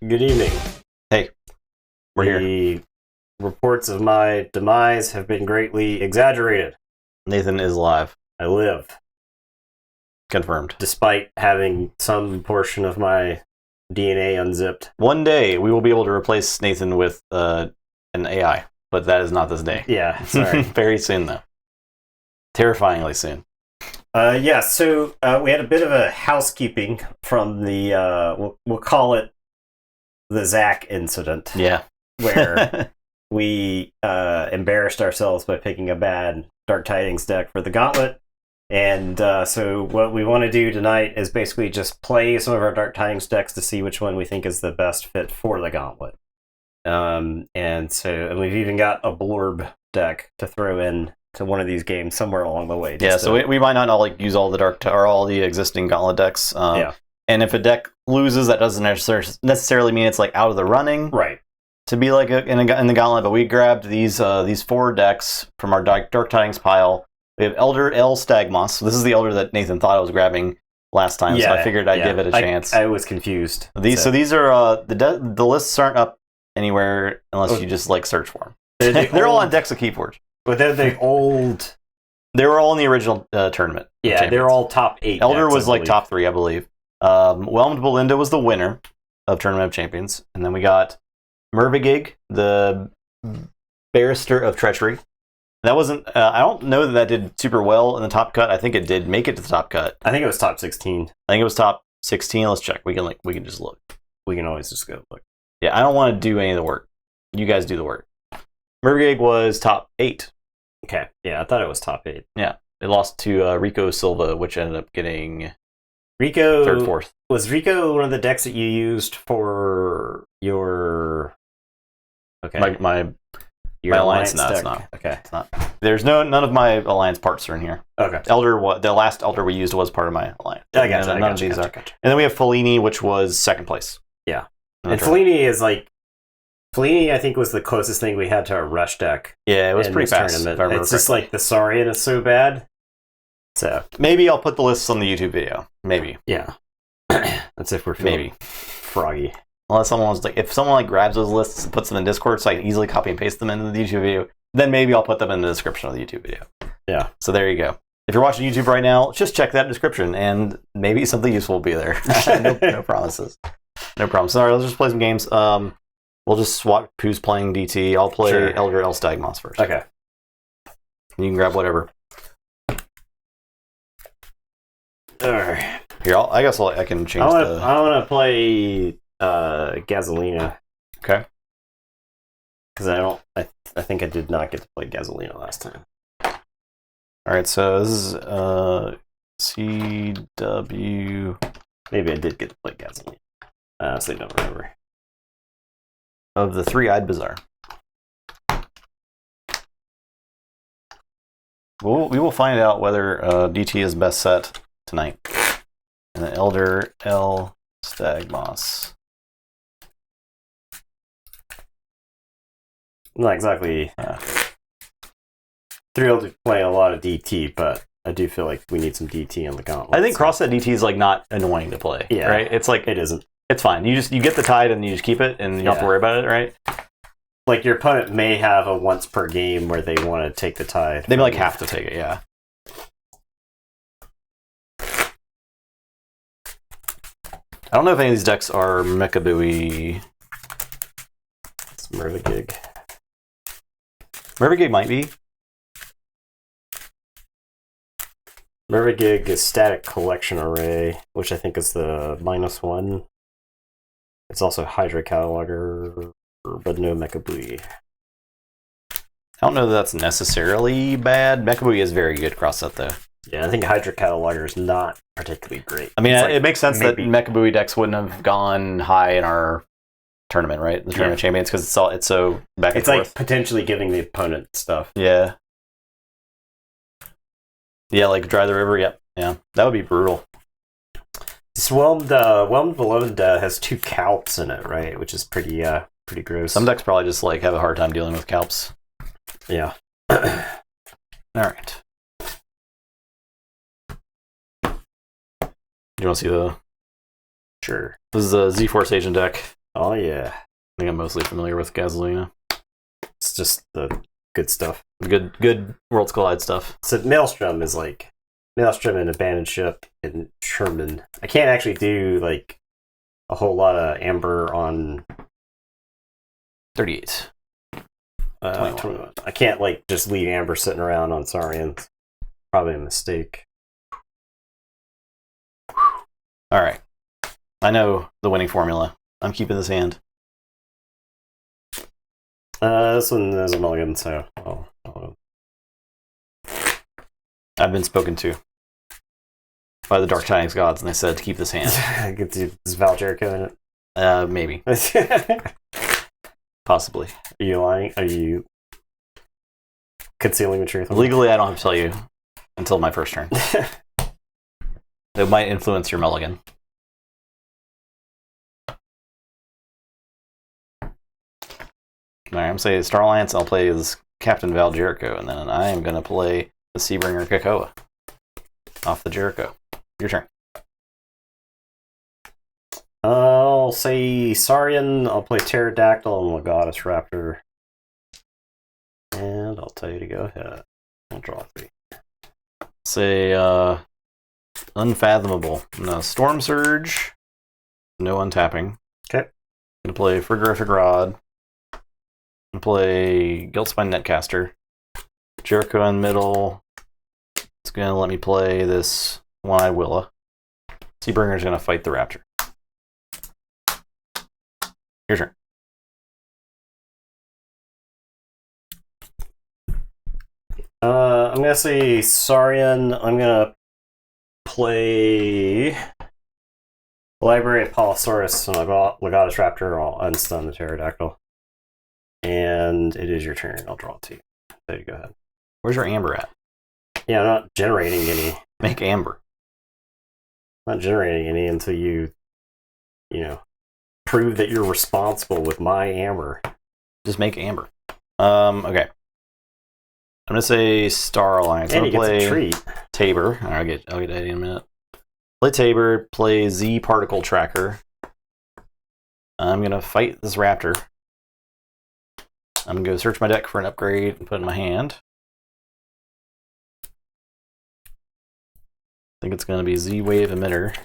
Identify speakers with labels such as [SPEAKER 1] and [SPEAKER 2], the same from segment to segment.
[SPEAKER 1] Good evening.
[SPEAKER 2] Hey, we're here.
[SPEAKER 1] The reports of my demise have been greatly exaggerated.
[SPEAKER 2] Nathan is alive.
[SPEAKER 1] I live,
[SPEAKER 2] Confirmed.
[SPEAKER 1] despite having some portion of my DNA unzipped.
[SPEAKER 2] One day we will be able to replace Nathan with an AI, but that is not this day.
[SPEAKER 1] Yeah, sorry.
[SPEAKER 2] Very soon, though. Terrifyingly soon.
[SPEAKER 1] So we had a bit of a housekeeping from the, we'll call it the Zach incident.
[SPEAKER 2] Yeah.
[SPEAKER 1] Where we embarrassed ourselves by picking a bad Dark Tidings deck for the Gauntlet. And so what we want to do tonight is basically just play some of our Dark Tidings decks to see which one we think is the best fit for the Gauntlet. And we've even got a Blorb deck to throw in to one of these games somewhere along the way.
[SPEAKER 2] Yeah, so we might not all use all the or all the existing Gauntlet decks.
[SPEAKER 1] Yeah.
[SPEAKER 2] And if a deck loses, that doesn't necessarily mean it's like out of the running,
[SPEAKER 1] right?
[SPEAKER 2] To be like in the Gauntlet. But we grabbed these four decks from our Dark Tidings pile. We have Elder L Stagmoss. This is the Elder that Nathan thought I was grabbing last time, so I figured I'd give it a chance.
[SPEAKER 1] I was confused.
[SPEAKER 2] So these are the lists aren't up anywhere unless you just like search for them. They're all on decks of Keyforge.
[SPEAKER 1] But they're the old.
[SPEAKER 2] They were all in the original tournament.
[SPEAKER 1] Yeah, they're all top 8.
[SPEAKER 2] Elder
[SPEAKER 1] decks,
[SPEAKER 2] was like top 3, I believe. Whelmed Belinda was the winner of Tournament of Champions, and then we got Mervigig, the Barrister of Treachery. That wasn't. I don't know that did super well in the top cut. I think it did make it to the top cut.
[SPEAKER 1] I think it was top 16.
[SPEAKER 2] I think it was top 16. Let's check. We can just look.
[SPEAKER 1] We can always just go look.
[SPEAKER 2] Yeah, I don't want to do any of the work. You guys do the work. Mervigig was top 8.
[SPEAKER 1] Okay. Yeah, I thought it was top 8.
[SPEAKER 2] Yeah, it lost to Rico Silva, which ended up getting
[SPEAKER 1] Rico
[SPEAKER 2] third, fourth.
[SPEAKER 1] Was Rico one of the decks that you used for your? Okay.
[SPEAKER 2] My alliance? No, it's not.
[SPEAKER 1] Okay.
[SPEAKER 2] It's not. There's none of my alliance parts are in here.
[SPEAKER 1] Okay.
[SPEAKER 2] The last Elder we used was part of my alliance.
[SPEAKER 1] I gotcha.
[SPEAKER 2] None of these are. And then we have Fellini, which was second place.
[SPEAKER 1] Yeah. And Fellini is like. Fellini, I think, was the closest thing we had to a rush deck.
[SPEAKER 2] Yeah, it was pretty fast.
[SPEAKER 1] It's just like the Saurian is so bad. So
[SPEAKER 2] maybe I'll put the lists on the YouTube video. Maybe.
[SPEAKER 1] Yeah. That's if we're feeling froggy.
[SPEAKER 2] Unless if someone grabs those lists and puts them in Discord, so I can easily copy and paste them into the YouTube video, then maybe I'll put them in the description of the YouTube video.
[SPEAKER 1] Yeah.
[SPEAKER 2] So there you go. If you're watching YouTube right now, just check that description, and maybe something useful will be there. No promises. No promises. All right, let's just play some games. We'll just swap who's playing DT. I'll play Elder L Stagmoss first.
[SPEAKER 1] Okay.
[SPEAKER 2] You can grab whatever.
[SPEAKER 1] Alright.
[SPEAKER 2] Here, I guess I can change
[SPEAKER 1] I want to play Gasolina.
[SPEAKER 2] Okay.
[SPEAKER 1] Because I think I did not get to play Gasolina last time.
[SPEAKER 2] Alright, so this is CW.
[SPEAKER 1] Maybe I did get to play Gasolina. I honestly don't remember.
[SPEAKER 2] Of the Three-Eyed Bazaar. We will find out whether DT is best set tonight. And the Elder L Stagmoss.
[SPEAKER 1] Not exactly thrilled to play a lot of DT, but I do feel like we need some DT on the Gauntlet.
[SPEAKER 2] I think cross-set DT is like not annoying to play.
[SPEAKER 1] Yeah.
[SPEAKER 2] Right? It's like
[SPEAKER 1] it isn't.
[SPEAKER 2] It's fine. You get the tide and you just keep it and you don't have to worry about it, right?
[SPEAKER 1] Like your opponent may have a once per game where they want to take the tide.
[SPEAKER 2] They may have to take it, yeah. I don't know if any of these decks are Mecha Buoy.
[SPEAKER 1] It's Mervigig.
[SPEAKER 2] Mervigig might be.
[SPEAKER 1] Mervigig is Static Collection Array, which I think is the -1. It's also Hydra Cataloger, but no Mecha Buoy.
[SPEAKER 2] I don't know that that's necessarily bad. Mecha Buoy is very good cross set, though.
[SPEAKER 1] Yeah, I think Hydra Cataloger is not particularly great.
[SPEAKER 2] I mean, it makes sense that Mecha Buoy decks wouldn't have gone high in our tournament, right? The Tournament of Champions, because it's so back and forth.
[SPEAKER 1] It's like potentially giving the opponent stuff.
[SPEAKER 2] Yeah. Yeah, like Dry the River, yep. Yeah, that would be brutal.
[SPEAKER 1] This Whelmed Belinda has 2 Calps in it, right? Which is pretty gross.
[SPEAKER 2] Some decks probably just have a hard time dealing with Calps.
[SPEAKER 1] Yeah.
[SPEAKER 2] Alright. Do you want to see the...
[SPEAKER 1] Sure.
[SPEAKER 2] This is a Z-Force Agent deck.
[SPEAKER 1] Oh yeah.
[SPEAKER 2] I think I'm mostly familiar with Gasolina.
[SPEAKER 1] It's just the good stuff.
[SPEAKER 2] Good Worlds Collide stuff.
[SPEAKER 1] So Maelstrom is like Maelstrom and Abandoned Ship and Sherman. I can't actually do like a whole lot of Amber on
[SPEAKER 2] 38.
[SPEAKER 1] 21. I can't like just leave Amber sitting around on Saurians. Probably a mistake.
[SPEAKER 2] All right. I know the winning formula. I'm keeping this hand.
[SPEAKER 1] This one is a mulligan, so
[SPEAKER 2] I've been spoken to by the Dark Tidings gods, and they said to keep this hand.
[SPEAKER 1] Is Val Jericho in it?
[SPEAKER 2] Maybe. Possibly.
[SPEAKER 1] Are you lying? Are you concealing the truth?
[SPEAKER 2] Legally, I don't have to tell you until my first turn. It might influence your mulligan. Alright, I'm going to say Star Alliance, I'll play as Captain Val Jericho, and then I am going to play the Seabringer Krakoa off the Jericho. Your turn.
[SPEAKER 1] I'll say Saurian, I'll play Pterodactyl and Legatus Raptor. And I'll tell you to go ahead. I'll draw 3.
[SPEAKER 2] Say Unfathomable. No, Storm Surge. No untapping.
[SPEAKER 1] Okay.
[SPEAKER 2] Gonna play Frigorific Rod. Gonna play Guiltspine Netcaster. Jericho in middle. It's gonna let me play this One-Eyed Willa. Seabringer's gonna fight the Raptor. Your turn.
[SPEAKER 1] I'm gonna say Saurian. I'm gonna play Library of Palosaurus and Legatus Raptor. I'll unstun the Pterodactyl. And it is your turn. I'll draw 2. There you go ahead.
[SPEAKER 2] Where's your amber at?
[SPEAKER 1] Yeah, I'm not generating any.
[SPEAKER 2] Make amber.
[SPEAKER 1] I'm not generating any until you prove that you're responsible with my amber.
[SPEAKER 2] Just make amber. Okay. I'm gonna say Star Alliance.
[SPEAKER 1] And
[SPEAKER 2] I'm
[SPEAKER 1] he
[SPEAKER 2] gonna
[SPEAKER 1] gets
[SPEAKER 2] play
[SPEAKER 1] a treat.
[SPEAKER 2] Tabor. I'll get Eddie in a minute. Play Tabor. Play Z Particle Tracker. I'm gonna fight this Raptor. I'm gonna go search my deck for an upgrade and put it in my hand. I think it's gonna be Z Wave Emitter.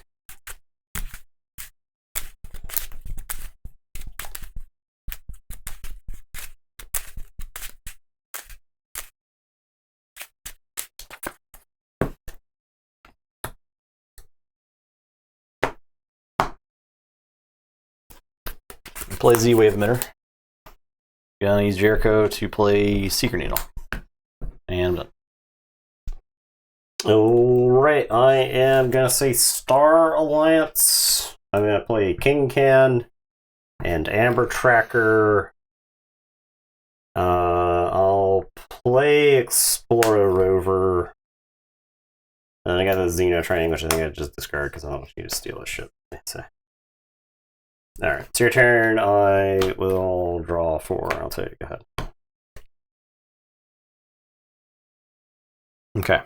[SPEAKER 2] Play Z Wave Emitter. Gonna use Jericho to play Seeker Needle. And I'm done.
[SPEAKER 1] Alright, I am gonna say Star Alliance. I'm gonna play King Can and Amber Tracker. I'll play Explorer Rover. And I got the Xeno Training, which I think I just discard because I don't want you to steal a ship. So. Alright, it's your turn. I will draw 4. I'll tell you. Go ahead.
[SPEAKER 2] Okay.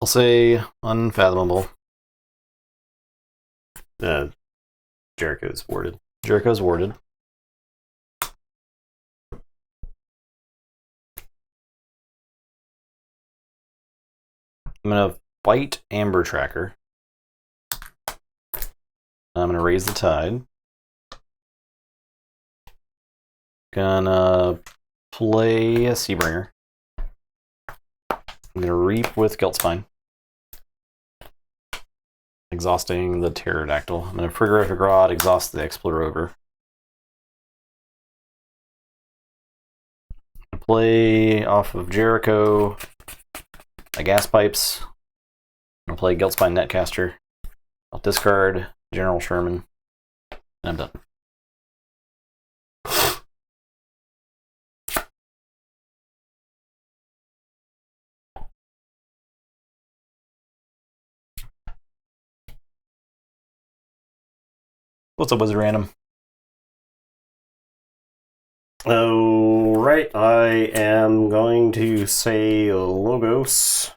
[SPEAKER 2] I'll say Unfathomable.
[SPEAKER 1] Jericho's warded.
[SPEAKER 2] Jericho's warded. I'm going to fight Amber Tracker. I'm going to raise the tide. Gonna play a Seabringer. I'm going to reap with Guiltspine. Exhausting the Pterodactyl. I'm going to Frigorific Rod, exhaust the Explorer. Play off of Jericho my gas pipes. I'm going to play Guiltspine Netcaster. I'll discard General Sherman. And I'm done. What's up, Wizard Random?
[SPEAKER 1] Oh, right. I am going to say Logos.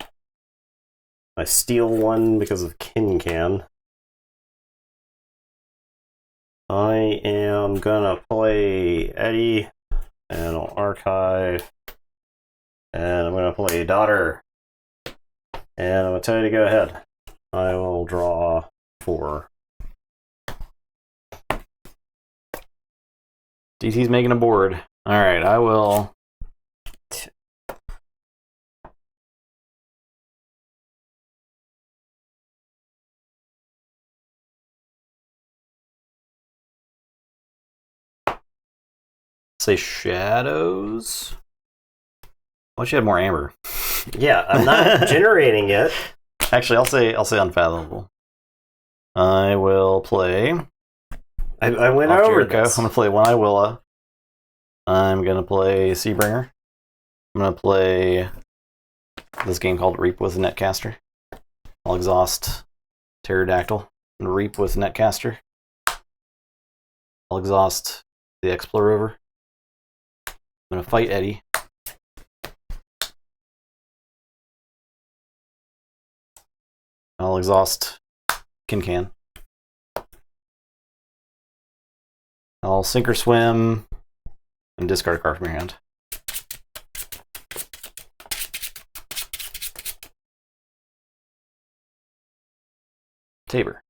[SPEAKER 1] I steal one because of Kincan. I am gonna play Eddie, and I'll archive. And I'm gonna play Daughter. And I'm gonna tell you to go ahead. I will draw 4.
[SPEAKER 2] DT's making a board. Alright, I will. Say Shadows. I wish you had more amber.
[SPEAKER 1] Yeah, I'm not generating it.
[SPEAKER 2] Actually, I'll say Unfathomable. I will play.
[SPEAKER 1] I went over
[SPEAKER 2] Jericho.
[SPEAKER 1] this.
[SPEAKER 2] I'm gonna play One Eye Willa. I'm gonna play Seabringer. I'm gonna play this game called Reap with Netcaster. I'll exhaust Pterodactyl and Reap with Netcaster. I'll exhaust the Explorer. I'm gonna fight Eddie. I'll exhaust Kincan. I'll sink or swim and discard a card from your hand. Tabor.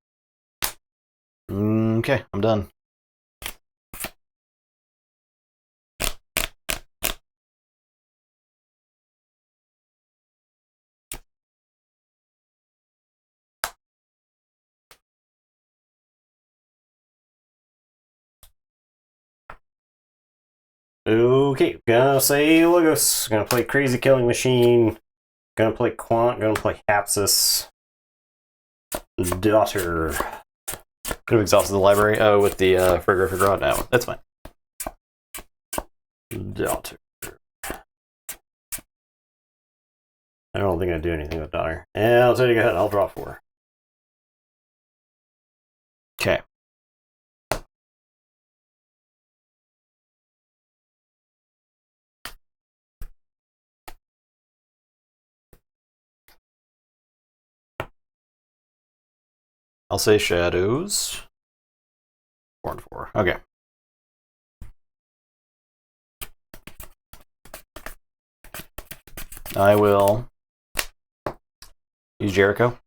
[SPEAKER 2] Okay, I'm done.
[SPEAKER 1] Okay, gonna say Logos. Gonna play Crazy Killing Machine. Gonna play Quant. Gonna play Hapsis. Daughter.
[SPEAKER 2] Could have exhausted the library. Oh, with the Frigga Rod. No, that's fine.
[SPEAKER 1] Daughter. I don't think I do anything with Daughter. And I'll tell you, go ahead. I'll draw 4.
[SPEAKER 2] Okay. I'll say Shadows. 4 and 4. Okay. I will use Jericho.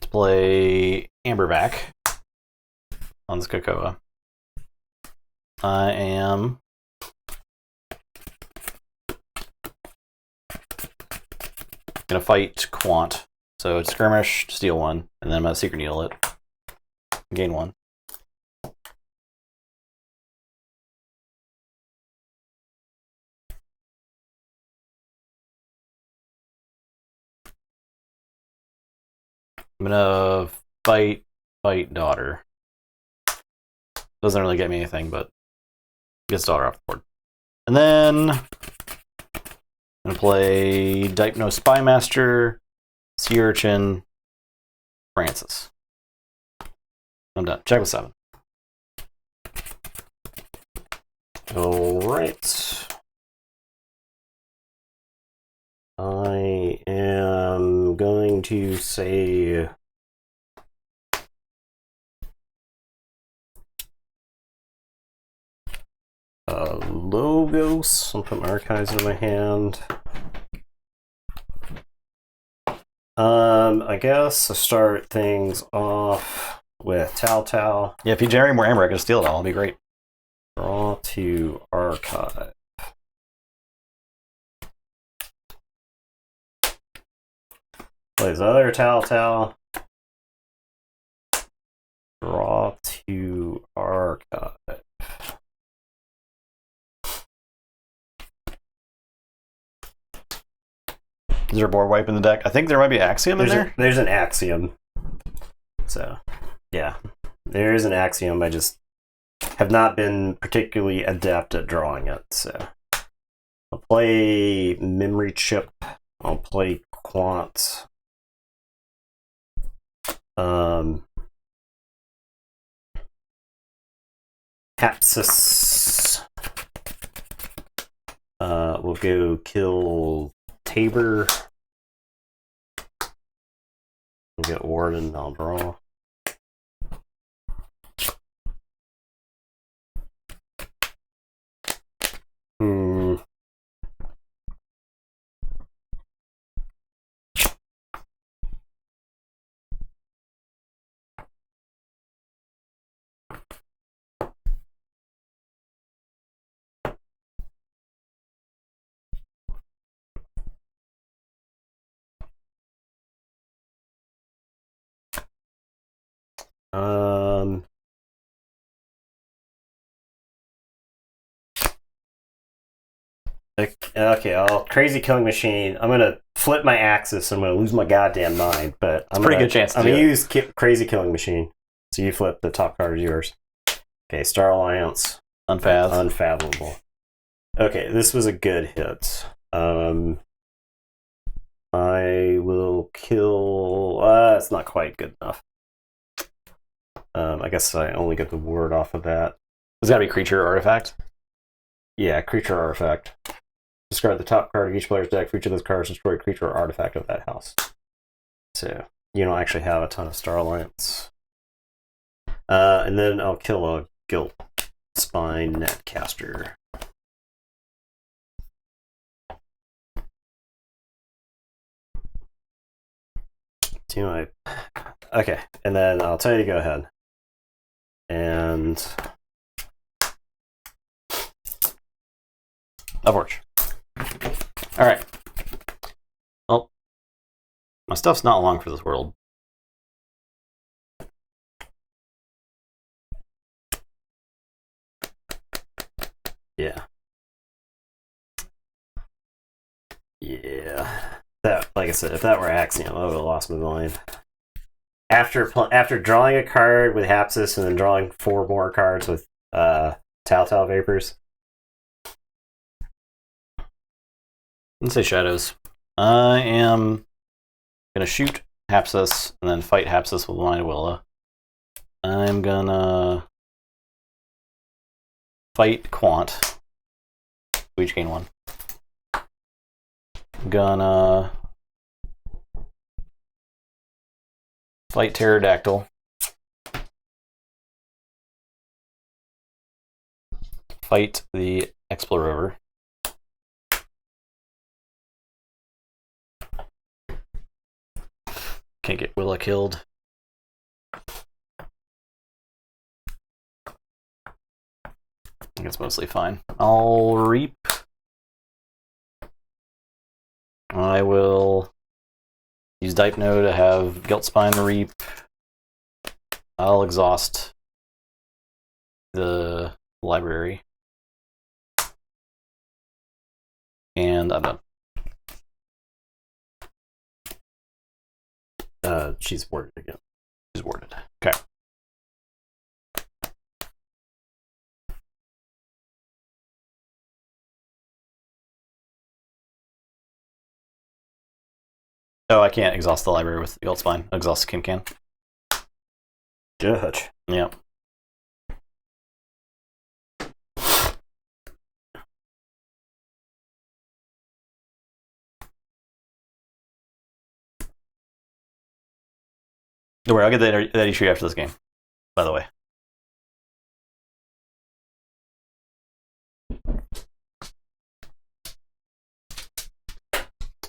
[SPEAKER 2] To play Amberback on this Cocoa. I am gonna fight Quant. So it's skirmish, steal 1, and then I'm gonna Secret Needle it. Gain 1. I'm gonna fight Daughter. Doesn't really get me anything, but gets Daughter off the board. And then I'm gonna play Dipno Spymaster, Sea Urchin, Francis. I'm done. Check with 7.
[SPEAKER 1] Alright. I am going to say Logos. I'll put my archives in my hand. I guess I'll start things off with Tao.
[SPEAKER 2] Yeah, if you generate more amber, I can steal it all. It'll be great.
[SPEAKER 1] Draw to archive. Plays other Tao. Draw to archive.
[SPEAKER 2] Is there a board wipe in the deck? I think there might be Axiom in there.
[SPEAKER 1] There's an Axiom. So, yeah. There is an Axiom. I just have not been particularly adept at drawing it. So, I'll play Memory Chip. I'll play Quant. Hapsis. We'll go kill Tabor. We'll get Warden, I'll draw. Okay, I'll Crazy Killing Machine. I'm gonna flip my axis. I'm gonna lose my goddamn mind, but
[SPEAKER 2] It's a pretty good chance.
[SPEAKER 1] I'm gonna use Crazy Killing Machine. So you flip the top card is yours. Okay, Star Alliance. Unfathomable. Okay, this was a good hit. I will kill. It's not quite good enough. I guess I only get the word off of that.
[SPEAKER 2] It's gotta be creature or artifact.
[SPEAKER 1] Yeah, creature or artifact. Discard the top card of each player's deck. For each of those cards, destroy a creature or artifact of that house. So you don't actually have a ton of Star Alliance. And then I'll kill a Guilt Spine Netcaster. Okay, and then I'll tell you to go ahead. And
[SPEAKER 2] Upward. Alright. Well, my stuff's not long for this world.
[SPEAKER 1] yeah. That, like I said, if that were Axiom, I would have lost my mind. After drawing a card with Hapsis and then drawing 4 more cards with Telltale Vapors.
[SPEAKER 2] Let's say Shadows. I am gonna shoot Hapsis and then fight Hapsis with Mind Willa. I'm gonna fight Quant. We each gain 1. Gonna fight Pterodactyl. Fight the Explorer. Can't get Willa killed. I think it's mostly fine. I'll reap. I will use Dipno to have Guilt Spine reap. I'll exhaust the library. And I'm done.
[SPEAKER 1] She's warded again.
[SPEAKER 2] She's warded. Okay. Oh, I can't exhaust the library with the Guilt Spine. Exhaust the Kim can.
[SPEAKER 1] Judge.
[SPEAKER 2] Yep. Don't worry, I'll get that issue after this game, by the way.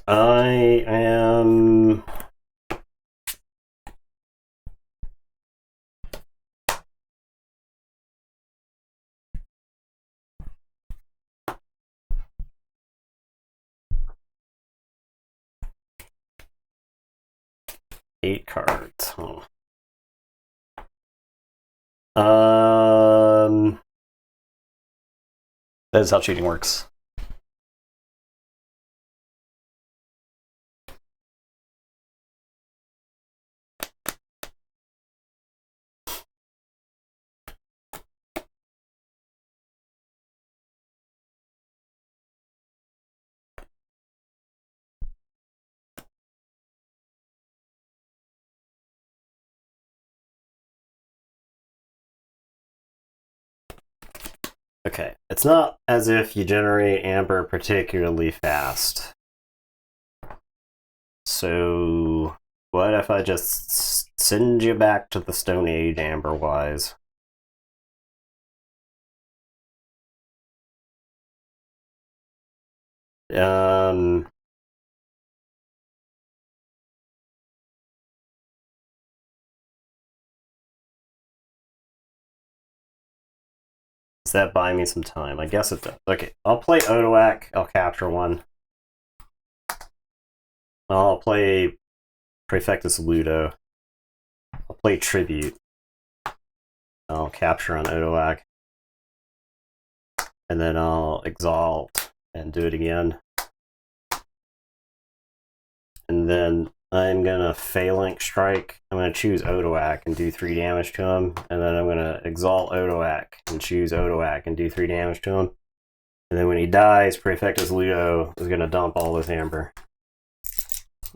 [SPEAKER 1] I am... Eight cards. Huh.
[SPEAKER 2] That is how cheating works.
[SPEAKER 1] Okay, it's not as if you generate amber particularly fast. So, what if I just send you back to the Stone Age amber-wise? Does that buy me some time? I guess it does. Okay, I'll play Odoak. I'll capture one. I'll play Praefectus Ludo. I'll play Tribute. I'll capture on Odoak. And then I'll Exalt and do it again. And then I'm gonna Phalanx Strike. I'm gonna choose Odoak and do 3 damage to him. And then I'm gonna Exalt Odoak and choose Odoak and do 3 damage to him. And then when he dies, Praefectus Ludo is gonna dump all this amber.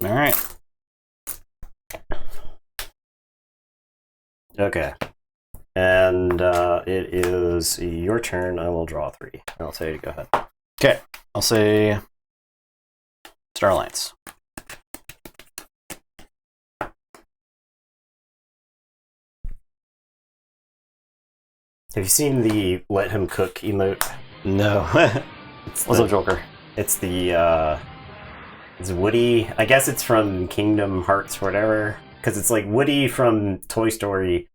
[SPEAKER 2] Alright.
[SPEAKER 1] Okay. And it is your turn. I will draw 3. I'll say to go ahead.
[SPEAKER 2] Okay. I'll say Star Alliance.
[SPEAKER 1] Have you seen the Let Him Cook emote?
[SPEAKER 2] No. What's up, Joker?
[SPEAKER 1] It's the, it's Woody. I guess it's from Kingdom Hearts or whatever. Because it's like Woody from Toy Story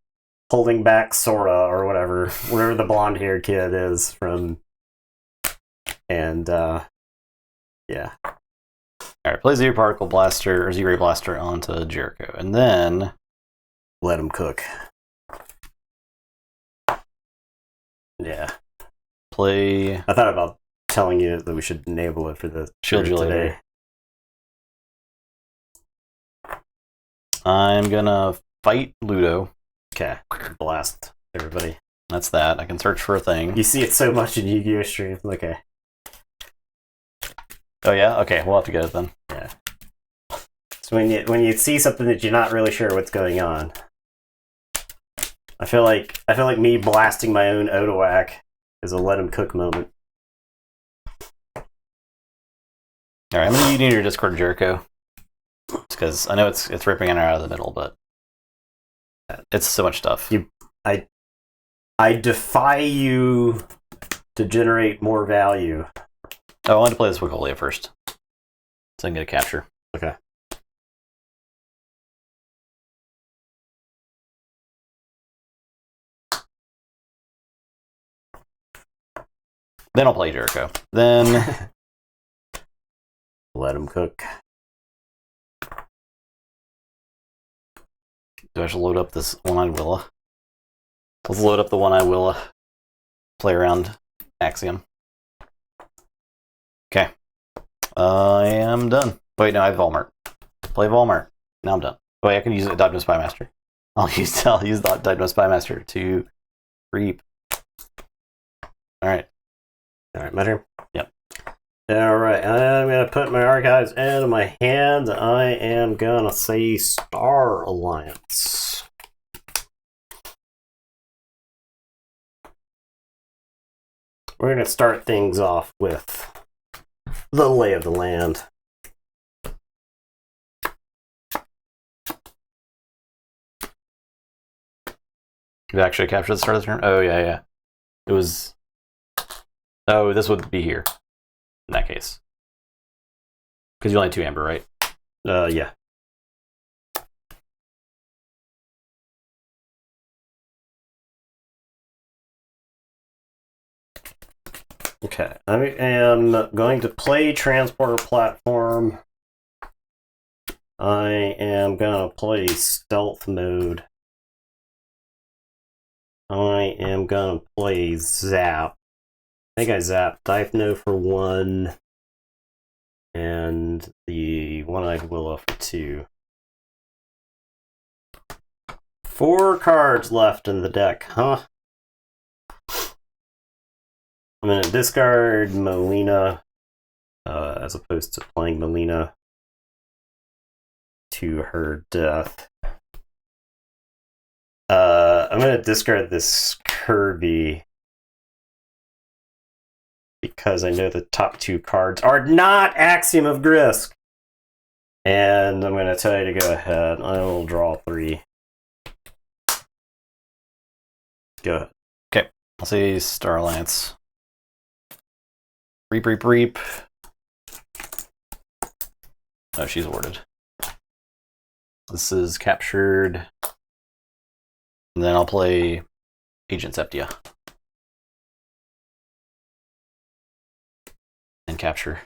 [SPEAKER 1] holding back Sora or whatever. Whatever the blonde-haired kid is from. And, yeah.
[SPEAKER 2] Alright, play Z-Ray Particle Blaster, or Z-Ray Blaster onto Jericho. And then
[SPEAKER 1] Let him cook. Yeah.
[SPEAKER 2] play
[SPEAKER 1] I thought about telling you that we should enable it for the
[SPEAKER 2] Shield You
[SPEAKER 1] today.
[SPEAKER 2] Later. I'm gonna fight Ludo.
[SPEAKER 1] Okay. Blast everybody.
[SPEAKER 2] That's that. I can search for a thing.
[SPEAKER 1] You see it so much in Yu-Gi-Oh! Streams. Okay.
[SPEAKER 2] Oh yeah? Okay, we'll have to get it then.
[SPEAKER 1] Yeah. So when you see something that you're not really sure what's going on, I feel like me blasting my own Odoak is a let him cook moment.
[SPEAKER 2] Alright, I'm gonna need your Discord, Jericho. Because I know it's ripping in or out of the middle, but it's so much stuff.
[SPEAKER 1] I defy you to generate more value.
[SPEAKER 2] Oh, I wanted to play this Wicolia first. So I can get a capture.
[SPEAKER 1] Okay.
[SPEAKER 2] Then I'll play Jericho. Then
[SPEAKER 1] Let him cook.
[SPEAKER 2] do I have to load up this one-eyed Willa? Let's load up the one-eyed Willa. Play around Axiom. Okay. I am done. Wait, no, I have Volmart. Play Volmart. Now I'm done. Wait, I can use Diagnosed Spymaster. I'll use the Diagnosed Spymaster to reap. Alright.
[SPEAKER 1] Alright, my turn?
[SPEAKER 2] Yep.
[SPEAKER 1] Alright, I'm going to put my archives into my hand. I am going to say Star Alliance. We're going to start things off with the lay of the land.
[SPEAKER 2] Did you actually capture the start of the turn? Oh, yeah. It was... Oh, this would be here. In that case. Because you only have 2 amber, right?
[SPEAKER 1] Yeah. Okay, I am going to play Transporter Platform. I am going to play Stealth Mode. I am going to play Zap. I think I zapped Dipno for 1. And the One-Eyed Willow for 2. 4 cards left in the deck, huh? I'm going to discard Melina, as opposed to playing Melina to her death. I'm going to discard this Kirby because I know the top 2 cards are not Axiom of Grisk. And I'm going to tell you to go ahead. I will draw 3. Go ahead.
[SPEAKER 2] Okay, I'll say Starlance. Reap, reap, reap. Oh, she's warded. This is captured. And then I'll play Agent Septia. And capture.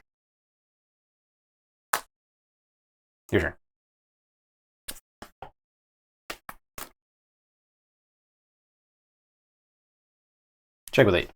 [SPEAKER 2] Your turn. Check with 8.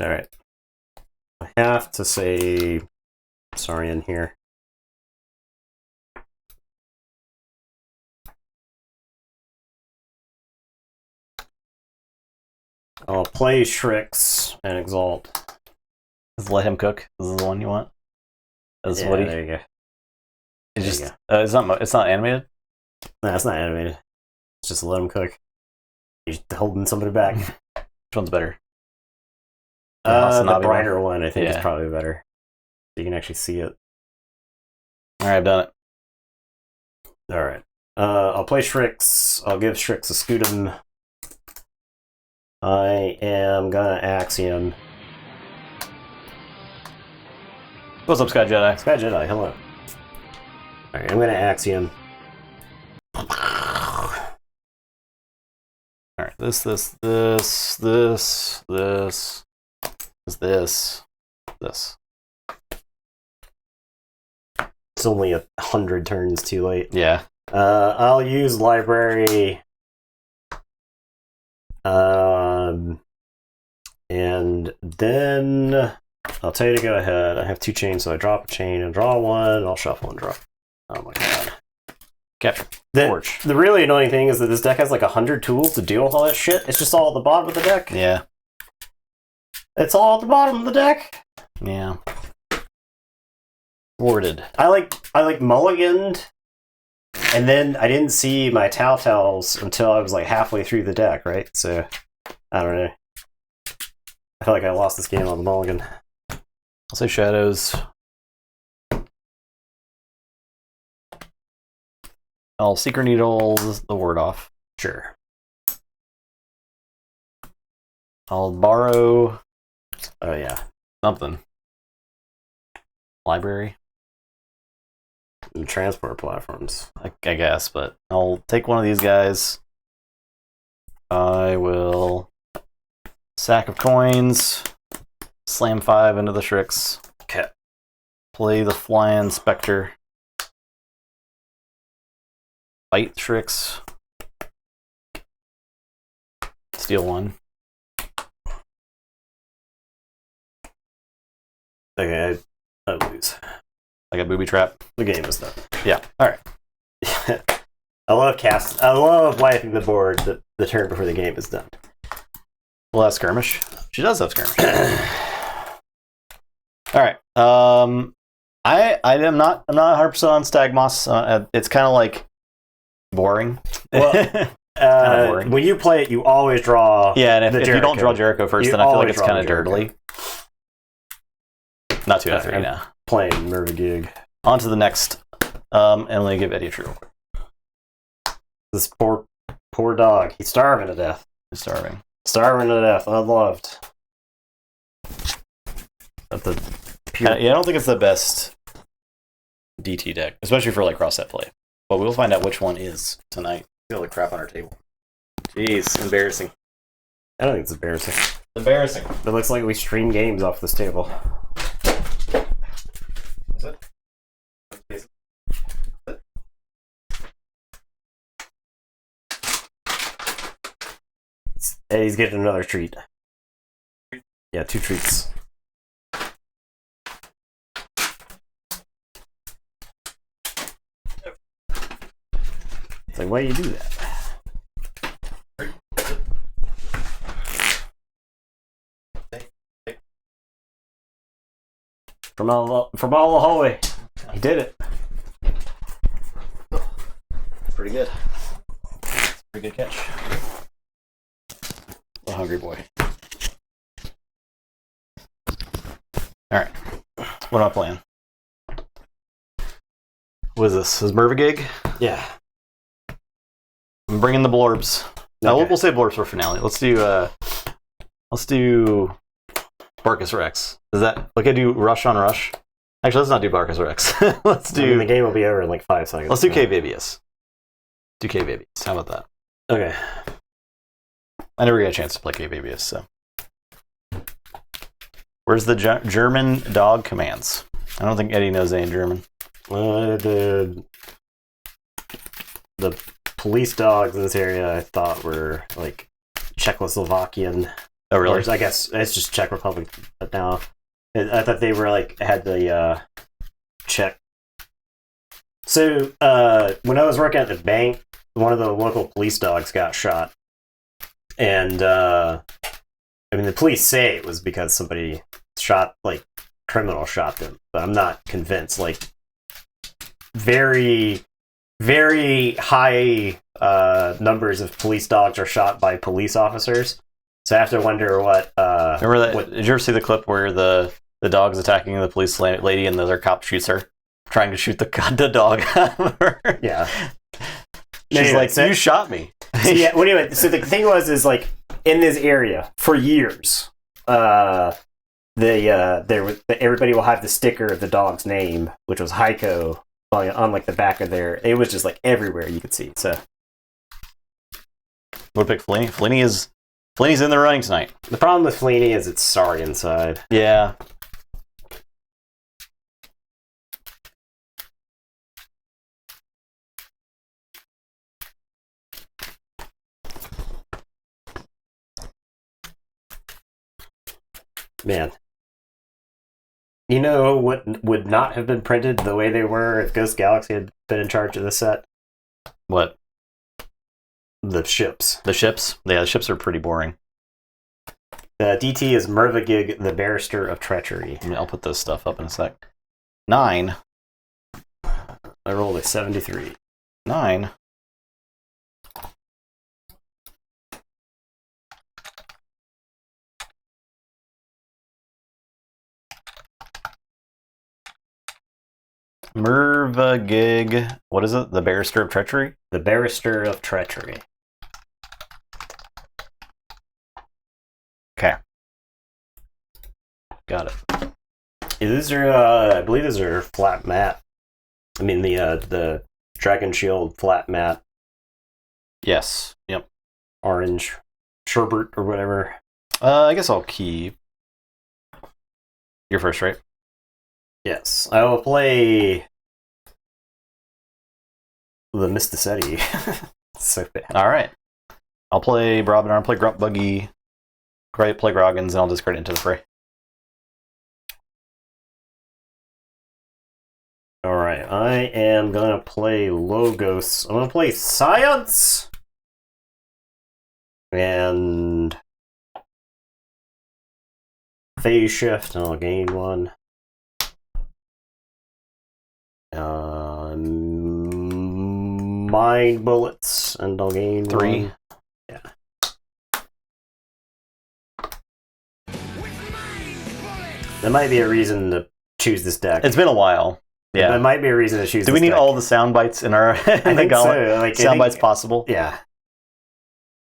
[SPEAKER 1] All right. I have to say sorry in here. I'll play Shrix and Exalt.
[SPEAKER 2] Just let him cook. This is the one you want. That's
[SPEAKER 1] Yeah,
[SPEAKER 2] what he.
[SPEAKER 1] there you go.
[SPEAKER 2] It's
[SPEAKER 1] There
[SPEAKER 2] just.
[SPEAKER 1] you
[SPEAKER 2] It's not. It's not animated.
[SPEAKER 1] No, it's not animated. It's just let him cook. He's holding somebody back.
[SPEAKER 2] Which one's better?
[SPEAKER 1] The
[SPEAKER 2] Hasanabe
[SPEAKER 1] brighter one, I think, is
[SPEAKER 2] Yeah.
[SPEAKER 1] probably better. You can actually see it.
[SPEAKER 2] All right, I've done it.
[SPEAKER 1] All right. I'll play Shrix. I'll give Shrix a Scutum. I am gonna Axiom.
[SPEAKER 2] What's up, Sky Jedi?
[SPEAKER 1] Sky Jedi, hello. Alright, I'm gonna Axiom.
[SPEAKER 2] All right, this, this.
[SPEAKER 1] It's only 100 turns too late.
[SPEAKER 2] Yeah.
[SPEAKER 1] I'll use Library. And then I'll tell you to go ahead. I have 2 chains, so I drop a chain and draw 1. I'll shuffle and draw. Oh my god.
[SPEAKER 2] Capture.
[SPEAKER 1] The really annoying thing is that this deck has like 100 tools to deal with all that shit. It's just all at the bottom of the deck.
[SPEAKER 2] Yeah.
[SPEAKER 1] It's all at the bottom of the deck.
[SPEAKER 2] Yeah. Warded.
[SPEAKER 1] I like mulliganed, and then I didn't see my Telltales until I was like halfway through the deck, right? So I don't know. I feel like I lost this game on the mulligan.
[SPEAKER 2] I'll say Shadows. I'll Secret Needle the word off.
[SPEAKER 1] Sure.
[SPEAKER 2] I'll borrow
[SPEAKER 1] Oh yeah.
[SPEAKER 2] something. Library,
[SPEAKER 1] And transport platforms.
[SPEAKER 2] I guess, but I'll take one of these guys. I will sack of coins, slam 5 into the Shrix.
[SPEAKER 1] Okay.
[SPEAKER 2] Play the Flying Spectre. Fight Shrix. Steal 1.
[SPEAKER 1] Okay, I lose.
[SPEAKER 2] Like a booby trap.
[SPEAKER 1] The game is done.
[SPEAKER 2] Yeah. All right.
[SPEAKER 1] I love wiping the board the turn before the game is done.
[SPEAKER 2] We'll have skirmish. She does have skirmish. All right. I'm not 100% on Stagmoss. It's kind of like boring.
[SPEAKER 1] Well,
[SPEAKER 2] boring.
[SPEAKER 1] when you play it, you always draw.
[SPEAKER 2] Yeah, and if you don't
[SPEAKER 1] Jericho.
[SPEAKER 2] draw Jericho first,
[SPEAKER 1] You
[SPEAKER 2] then I feel like
[SPEAKER 1] always
[SPEAKER 2] it's
[SPEAKER 1] draw
[SPEAKER 2] kind of
[SPEAKER 1] Jericho.
[SPEAKER 2] dirtly. Not 2 out of 3
[SPEAKER 1] I'm
[SPEAKER 2] now.
[SPEAKER 1] Playing Mervagig.
[SPEAKER 2] On to the next. And let me give Eddie a treat real quick.
[SPEAKER 1] This poor dog. He's starving to death.
[SPEAKER 2] He's starving.
[SPEAKER 1] Starving to death. Unloved. At the pure.
[SPEAKER 2] Yeah, I don't think it's the best DT deck, especially for like cross set play. But we'll find out which one is tonight.
[SPEAKER 1] Feel like crap on our table.
[SPEAKER 2] Jeez, embarrassing.
[SPEAKER 1] I don't think it's embarrassing.
[SPEAKER 2] Embarrassing.
[SPEAKER 1] It looks like we stream games off this table.
[SPEAKER 2] Is it?
[SPEAKER 1] Hey, he's getting another treat. Yeah, 2 treats. It's like, why do you do that? From all the hallway. He did it.
[SPEAKER 2] Pretty good. Pretty good catch. A hungry boy. Alright. What am I playing? What is this? Is Merva gig?
[SPEAKER 1] Yeah.
[SPEAKER 2] I'm bringing the blorbs. No,
[SPEAKER 1] Okay.
[SPEAKER 2] we'll say blorbs for finale. Let's do Barcus Rex. Is that like I do Rush on Rush? Actually, let's not do Barcus Rex. Let's do
[SPEAKER 1] the game will be over in like 5 seconds.
[SPEAKER 2] let's do K-Babius. Do K-Babius. How about that?
[SPEAKER 1] Okay.
[SPEAKER 2] I never got a chance to play K-Babius, so. Where's the German dog commands? I don't think Eddie knows any German.
[SPEAKER 1] The police dogs in this area I thought were like Czechoslovakian.
[SPEAKER 2] Oh, really?
[SPEAKER 1] Or I guess it's just Czech Republic now. I thought they were like had the Czech. So when I was working at the bank, one of the local police dogs got shot, and I mean the police say it was because somebody criminal shot them, but I'm not convinced. Like very, very high numbers of police dogs are shot by police officers. So I have to wonder what.
[SPEAKER 2] Remember that? Did you ever see the clip where the dog's attacking the police lady and the other cop shoots her, trying to shoot the dog out of her?
[SPEAKER 1] Yeah.
[SPEAKER 2] She's
[SPEAKER 1] anyway,
[SPEAKER 2] like, "You shot me."
[SPEAKER 1] So yeah. Well, anyway, so the thing is like in this area for years, everybody will have the sticker of the dog's name, which was Heiko, on like the back of their. It was just like everywhere you could see. So.
[SPEAKER 2] Would pick Fellini. Fellini's in the running tonight.
[SPEAKER 1] The problem with Fellini is it's sorry inside.
[SPEAKER 2] Yeah.
[SPEAKER 1] Man. You know what would not have been printed the way they were if Ghost Galaxy had been in charge of the set?
[SPEAKER 2] What?
[SPEAKER 1] The ships.
[SPEAKER 2] The ships? Yeah, the ships are pretty boring.
[SPEAKER 1] DT is Mervagig, the Barrister of Treachery.
[SPEAKER 2] I'll put this stuff up in a sec. 9.
[SPEAKER 1] I rolled a 73.
[SPEAKER 2] 9. Mervagig. What is it? The Barrister of Treachery?
[SPEAKER 1] The Barrister of Treachery.
[SPEAKER 2] Okay. Got it.
[SPEAKER 1] These are, I believe these are flat mat. I mean, the Dragon Shield flat mat.
[SPEAKER 2] Yes. Yep.
[SPEAKER 1] Orange sherbet or whatever.
[SPEAKER 2] I guess I'll keep. You're first, right?
[SPEAKER 3] Yes, I will play the Mysticetti. So bad.
[SPEAKER 2] All right. I'll play Brobnar, I'll play Grunt Buggy, play Groggins, and I'll discard it into the fray.
[SPEAKER 3] Alright, I am gonna play Logos. I'm gonna play Science! And Phase Shift, and I'll gain one. Mind Bullets, and I'll gain
[SPEAKER 2] 3.
[SPEAKER 3] one. Yeah. That might be a reason to choose this deck.
[SPEAKER 2] It's been a while. Yeah.
[SPEAKER 3] That might be a reason to choose
[SPEAKER 2] Do
[SPEAKER 3] this
[SPEAKER 2] we need
[SPEAKER 3] deck.
[SPEAKER 2] all the sound bites in our
[SPEAKER 3] I think so. Like,
[SPEAKER 2] sound bites possible?
[SPEAKER 3] Yeah.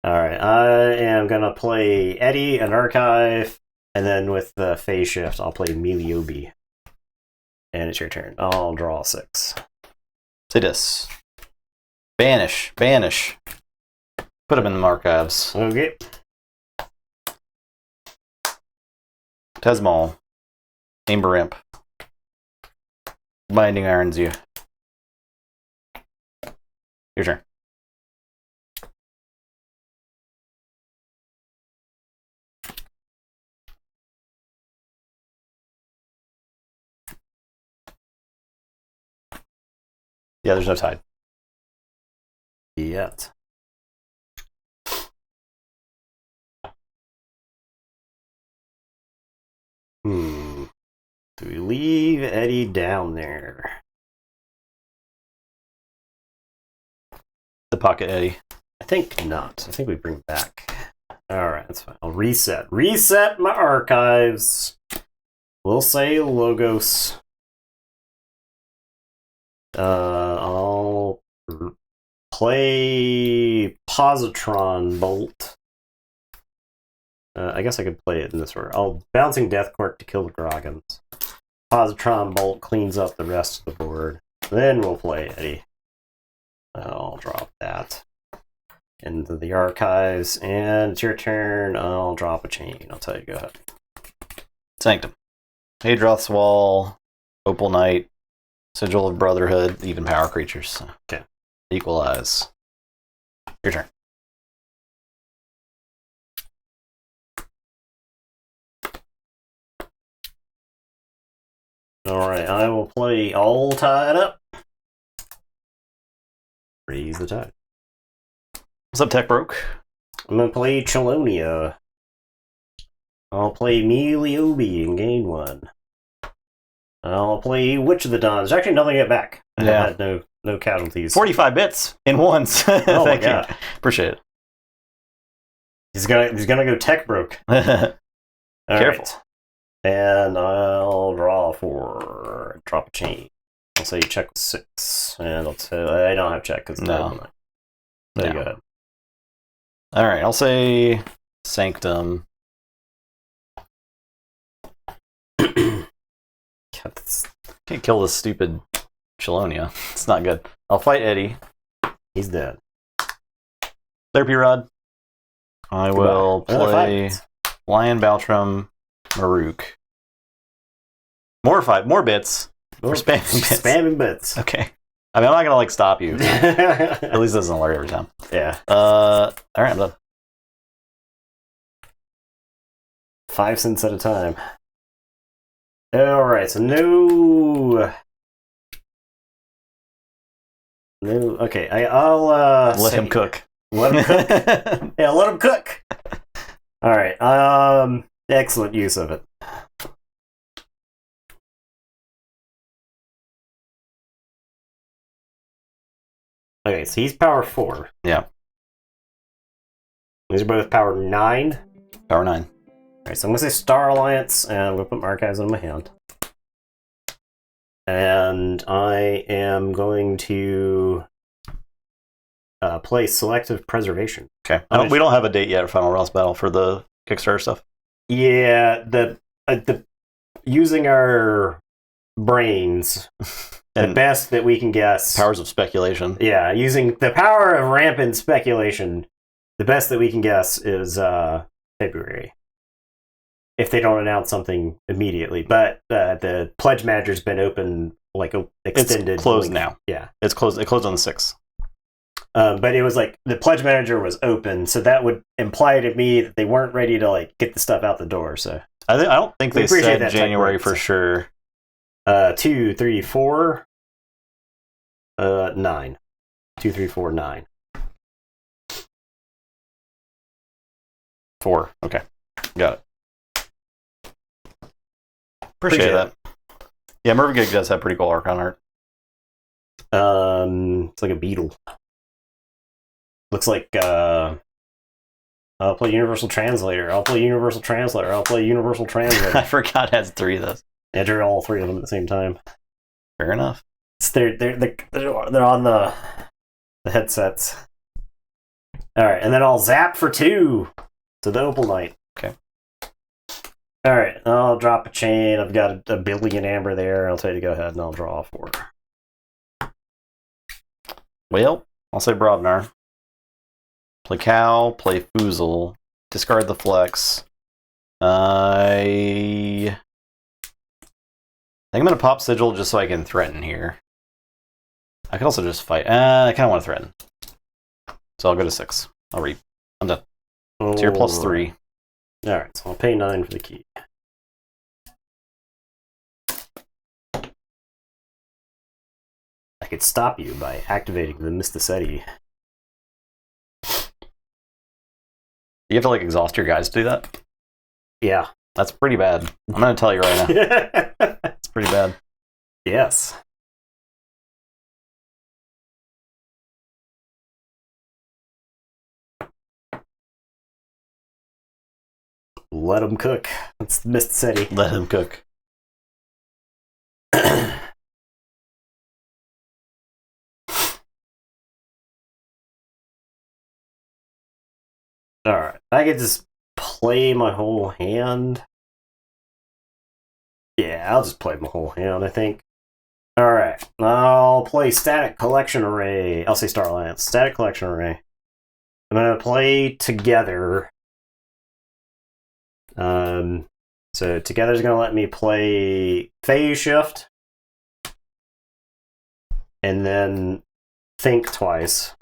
[SPEAKER 3] Alright, I am gonna play Eddie, an Archive, and then with the Phase Shift, I'll play Meliobi. And it's your turn. I'll draw 6.
[SPEAKER 2] Say this. Banish. Banish. Put them in the archives.
[SPEAKER 3] Okay.
[SPEAKER 2] Tesmal. Amber Imp. Binding Irons you. Your turn. Yeah, there's no tide.
[SPEAKER 1] Yet. Do we leave Eddie down there?
[SPEAKER 2] The Pocket Eddie.
[SPEAKER 1] I think not. I think we bring it back. Alright, that's fine. I'll reset. Reset my archives. We'll say Logos. I'll play Positron Bolt. I guess I could play it in this order. I'll Bouncing Death Quirk to kill the Groggins. Positron Bolt cleans up the rest of the board. Then we'll play Eddie. I'll drop that into the archives, and it's your turn. I'll drop a chain. I'll tell you, go ahead.
[SPEAKER 2] Sanctum. Hadroth's Wall, Opal Knight, Sigil of Brotherhood, even power creatures.
[SPEAKER 1] Okay.
[SPEAKER 2] Equalize. Your turn.
[SPEAKER 1] Alright, I will play All Tied Up. Raise the tide.
[SPEAKER 2] What's up, Tech Broke?
[SPEAKER 1] I'm gonna play Chelonia. I'll play Meliobi and gain 1. I'll play Witch of the Dawn. There's actually nothing to get back. I had no casualties.
[SPEAKER 2] 45 bits in ones.
[SPEAKER 1] Oh
[SPEAKER 2] Thank
[SPEAKER 1] my
[SPEAKER 2] you.
[SPEAKER 1] God.
[SPEAKER 2] Appreciate it.
[SPEAKER 1] He's gonna go Tech Broke.
[SPEAKER 2] Careful.
[SPEAKER 1] Right. And I'll draw 4. Drop a chain. I'll say check with 6. And I'll tell I don't have check because
[SPEAKER 2] No.
[SPEAKER 1] There you go ahead.
[SPEAKER 2] All right, I'll say Sanctum. Can't kill this stupid Chelonia. It's not good. I'll fight Eddie.
[SPEAKER 1] He's dead.
[SPEAKER 2] Therapy Rod. I will play Lion Baltrum Maruk. More bits. For spamming bits.
[SPEAKER 1] Spamming bits.
[SPEAKER 2] Okay. I mean, I'm not gonna like stop you. At least it doesn't alert every time.
[SPEAKER 1] Yeah.
[SPEAKER 2] All right, I'm done.
[SPEAKER 1] 5 cents at a time. Alright, so no. Okay, I'll
[SPEAKER 2] Let him cook.
[SPEAKER 1] Let him cook. Yeah, let him cook. Alright, excellent use of it. Okay, so he's power 4.
[SPEAKER 2] Yeah.
[SPEAKER 1] These are both power 9.
[SPEAKER 2] Power 9.
[SPEAKER 1] Alright, so I'm going to say Star Alliance, and I'm going to put my archives in my hand. And I am going to play Selective Preservation.
[SPEAKER 2] Okay. We don't have a date yet for Final Ross Battle for the Kickstarter stuff.
[SPEAKER 1] Yeah, the using our brains, the best that we can guess.
[SPEAKER 2] Powers of speculation.
[SPEAKER 1] Yeah, using the power of rampant speculation, the best that we can guess is February. If they don't announce something immediately. But the pledge manager's been open, like extended.
[SPEAKER 2] It's closed now.
[SPEAKER 1] Yeah.
[SPEAKER 2] It's closed. It closed on the 6th.
[SPEAKER 1] But it was like the pledge manager was open, so that would imply to me that they weren't ready to like get the stuff out the door. So
[SPEAKER 2] I don't think they said
[SPEAKER 1] that
[SPEAKER 2] January for sure.
[SPEAKER 1] 2, 3, 4, 9. 2, 3, 4, 9.
[SPEAKER 2] 4. Okay, got it. Appreciate that. Yeah, Mervigig does have pretty cool Archon art.
[SPEAKER 1] It's like a beetle. Looks like I'll play Universal Translator. I'll play Universal Translator. I'll play Universal Translator.
[SPEAKER 2] I forgot it has 3 of those.
[SPEAKER 1] Yeah, drew all 3 of them at the same time.
[SPEAKER 2] Fair enough.
[SPEAKER 1] They're on the headsets. All right, and then I'll zap for 2 to the Opal Knight.
[SPEAKER 2] Okay.
[SPEAKER 1] All right, I'll drop a chain. I've got a billion amber there. I'll tell you to go ahead, and I'll draw 4.
[SPEAKER 2] Well, I'll say Brobnar. Play Cow, play Foozle, discard the Flex. I think I'm going to pop Sigil just so I can threaten here. I could also just fight. I kind of want to threaten. So I'll go to 6. I'll read. I'm done. So you're plus 3.
[SPEAKER 1] Alright, so I'll pay 9 for the key. I I could stop you by activating the Mysticeti.
[SPEAKER 2] You have to like exhaust your guys to do that?
[SPEAKER 1] Yeah.
[SPEAKER 2] That's pretty bad. I'm going to tell you right now. It's pretty bad.
[SPEAKER 1] Yes. Let them cook. It's Mysticeti.
[SPEAKER 2] Let him cook.
[SPEAKER 1] Alright. I could just play my whole hand. Yeah, I'll just play my whole hand, I think. Alright. I'll play Static Collection Array. I'll say Star Alliance. Static Collection Array. I'm going to play Together. So Together is going to let me play Phase Shift. And then Think twice.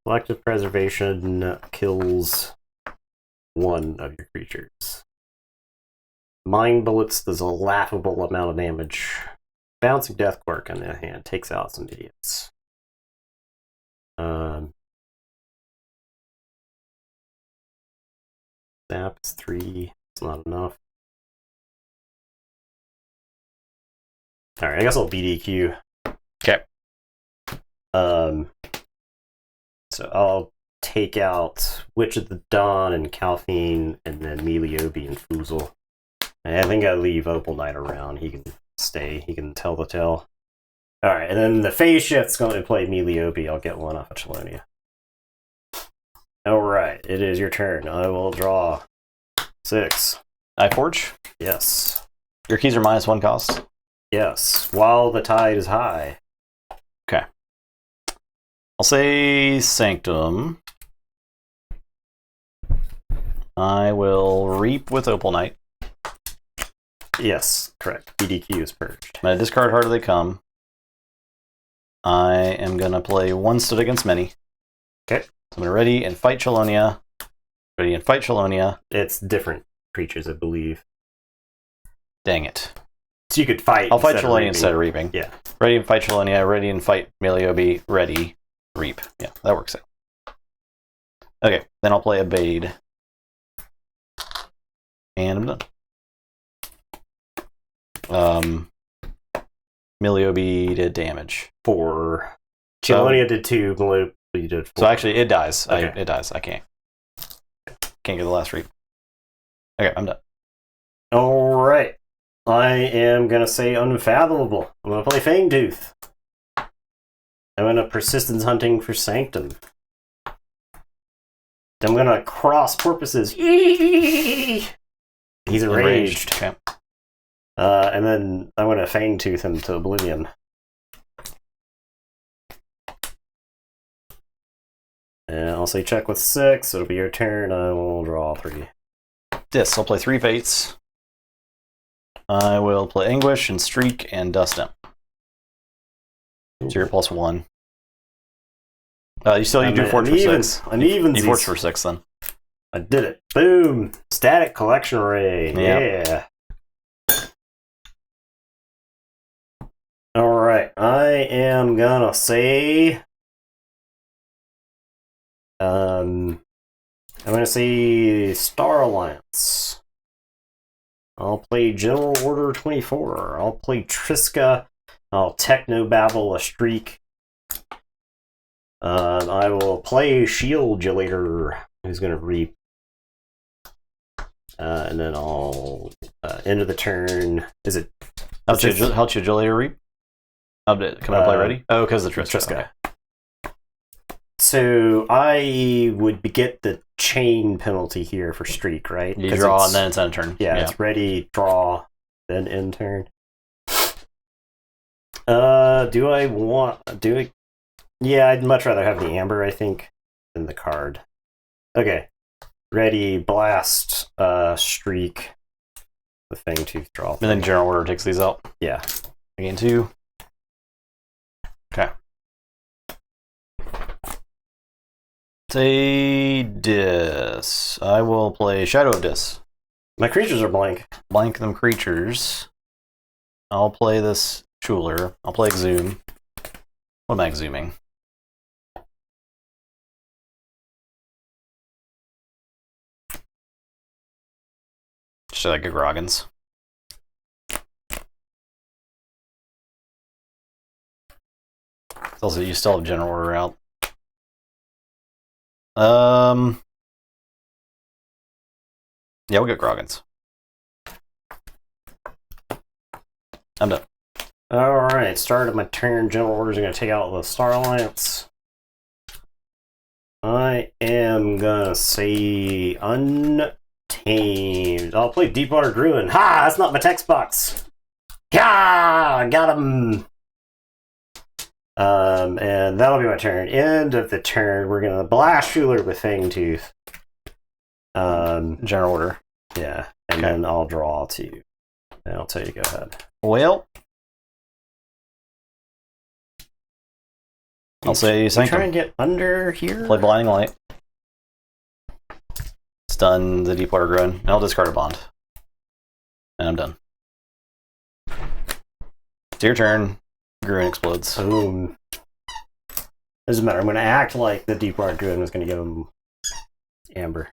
[SPEAKER 1] Selective Preservation kills one of your creatures. Mind Bullets does a laughable amount of damage. Bouncing Death Quirk, on the other hand, takes out some idiots. Zap is 3. It's not enough. Alright, I guess I'll BDQ.
[SPEAKER 2] Okay.
[SPEAKER 1] So I'll take out Witch of the Dawn and Calphine, and then Meliobi and Foozle. And I think I leave Opal Knight around. He can stay. He can tell the tale. Alright, and then the Phase Shift's going to play Meliobi. I'll get one off of Chelonia. Alright, it is your turn. I will draw 6.
[SPEAKER 2] Keyforge?
[SPEAKER 1] Yes.
[SPEAKER 2] Your keys are -1 cost?
[SPEAKER 1] Yes. While the tide is high.
[SPEAKER 2] Okay. I'll say Sanctum. I will Reap with Opal Knight.
[SPEAKER 1] Yes, correct. BDQ is purged.
[SPEAKER 2] I'm going to discard Heart of They Come. I am going to play 1 Stood Against Many.
[SPEAKER 1] Okay.
[SPEAKER 2] So I'm going to ready and fight Chelonia. Ready and fight Chelonia.
[SPEAKER 1] It's different creatures, I believe.
[SPEAKER 2] Dang it.
[SPEAKER 1] So you could fight.
[SPEAKER 2] I'll fight Chelonia instead of reaping.
[SPEAKER 1] Yeah.
[SPEAKER 2] Ready and fight Chelonia. Ready and fight Meliobi. Ready. Reap. Yeah, that works out. Okay, then I'll play a Bade. And I'm done. Meliobi did damage.
[SPEAKER 1] 4. Chelonia did 2. Meliobi did 4.
[SPEAKER 2] So actually, it dies.
[SPEAKER 1] Okay.
[SPEAKER 2] It dies. I can't get the last reap. Okay, I'm done.
[SPEAKER 1] Alright. I am going to say Unfathomable. I'm going to play Fangtooth. I'm going to Persistence Hunting for Sanctum. I'm going to Cross Porpoises. He's enraged.
[SPEAKER 2] Okay.
[SPEAKER 1] And then I'm going to Fangtooth him to Oblivion. And I'll say check with 6. It'll be your turn. I will draw 3.
[SPEAKER 2] Yes, I'll play 3 Fates. I will play Anguish and Streak and Dust Imp. So you're +1. You do Forge for 6.
[SPEAKER 1] An even.
[SPEAKER 2] You Forge for 6 then.
[SPEAKER 1] I did it. Boom. Static Collection Array.
[SPEAKER 2] Yep.
[SPEAKER 1] Yeah. Alright. I am gonna say... I'm gonna say Star Alliance. I'll play General Order 24. I'll play Triska. I'll Technobabble a Streak. I will play Shieldulator, who's going to Reap. And then I'll end of the turn. Is it?
[SPEAKER 2] How Shieldulator Reap? How did it come to play ready? Oh, because the Triska.
[SPEAKER 1] Okay. So I would get the chain penalty here for Streak, right?
[SPEAKER 2] You draw and then it's end turn.
[SPEAKER 1] Yeah, it's ready, draw, then end turn. Do I? Yeah, I'd much rather have the Amber, I think, than the card. Okay. Ready, blast, Streak, the Fangtooth draw.
[SPEAKER 2] And then General Order takes these out.
[SPEAKER 1] Yeah.
[SPEAKER 2] Again, 2. Okay. It's a Dis. I will play Shadow of Dis.
[SPEAKER 1] My creatures are blank.
[SPEAKER 2] Blank them creatures. I'll play this Schuler. I'll play Exhume. What am I exhuming? Should I get Groggins? Also, you still have General Order out. Yeah, we'll get Groggins. I'm done.
[SPEAKER 1] Alright, start of my turn. General Orders are going to take out the Star Alliance. I am going to say Untamed. I'll play Deepwater Druid. Ha! That's not my text box. Yeah! I got him! And that'll be my turn. End of the turn, we're going to blast Schuler with Fangtooth.
[SPEAKER 2] General Order.
[SPEAKER 1] Yeah, and then I'll draw two. And I'll tell you to go ahead.
[SPEAKER 2] Well, I'll say
[SPEAKER 1] Try
[SPEAKER 2] Sanctum.
[SPEAKER 1] and get under here.
[SPEAKER 2] Play Blinding Light. Stun the Deepwater Druid. And I'll discard a bond. And I'm done. It's your turn. Gruin explodes.
[SPEAKER 1] Boom. Doesn't matter. I'm going to act like the Deepwater Druid was going to give him Amber.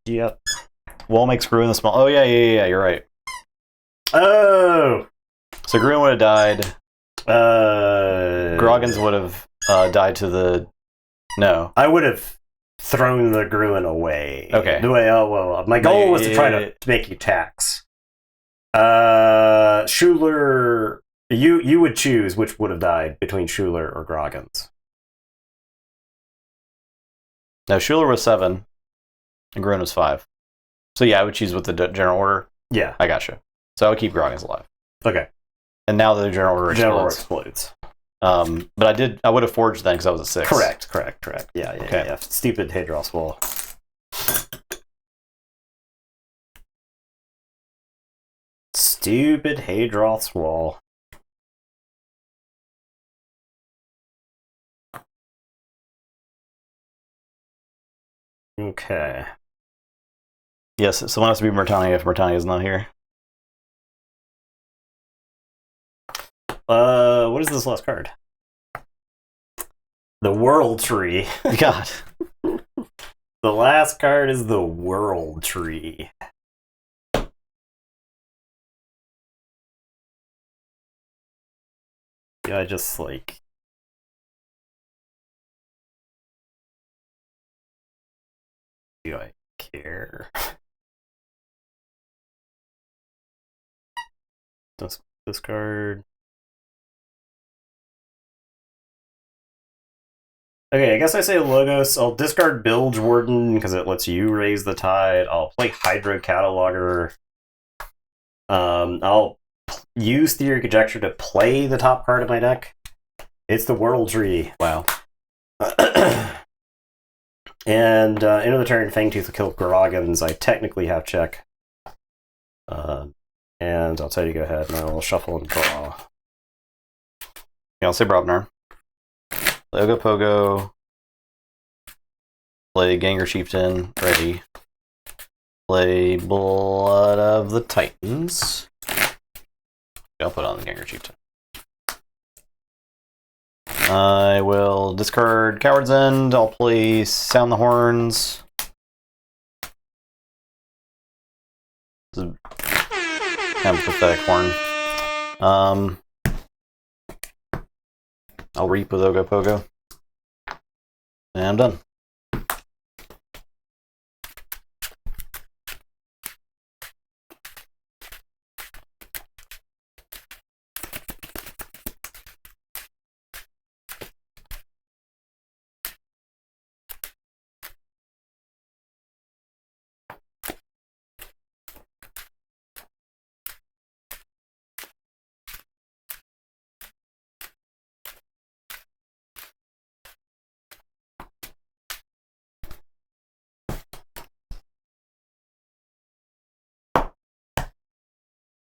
[SPEAKER 1] Yep.
[SPEAKER 2] Wall makes Gruin the small. Oh, yeah, you're right.
[SPEAKER 1] Oh!
[SPEAKER 2] So Gruin would have died. Groggins would have died to the... No.
[SPEAKER 1] I would have thrown the Gruin away.
[SPEAKER 2] Okay.
[SPEAKER 1] The way, my goal was to try to make you tax. Schuler... You would choose which would have died between Schuler or Groggins.
[SPEAKER 2] No, Schuler was 7. And Gruin was 5. So yeah, I would choose with the General Order.
[SPEAKER 1] Yeah.
[SPEAKER 2] I gotcha. So I would keep Groggins alive.
[SPEAKER 1] Okay.
[SPEAKER 2] And now the General Order
[SPEAKER 1] explodes.
[SPEAKER 2] But I would have forged then because I was a 6.
[SPEAKER 1] Correct. Yeah.
[SPEAKER 2] Okay.
[SPEAKER 1] Yeah. Stupid Hadros Wall. Stupid Hadros Wall. Okay.
[SPEAKER 2] Yes, someone has to be Murtani if Murtani is not here.
[SPEAKER 1] What is this last card? The World Tree.
[SPEAKER 2] God.
[SPEAKER 1] The last card is the World Tree. Yeah, I just like... Do I care? This card... Okay, I guess I say Logos. I'll discard Bilge Warden because it lets you raise the tide. I'll play Hydro Cataloger. I'll use Theory Conjecture to play the top card of my deck. It's the World Tree.
[SPEAKER 2] Wow.
[SPEAKER 1] And end of the turn, Fangtooth will kill Groggins. I technically have check. And I'll tell you to go ahead and I'll shuffle and draw.
[SPEAKER 2] Yeah, I'll say Brobnar. Play Ogopogo. Play Ganger Chieftain. Ready. Play Blood of the Titans. I'll put on the Ganger Chieftain. I will discard Coward's End. I'll play Sound the Horns. This is kind of pathetic horn. I'll reap with Ogopogo. And I'm done.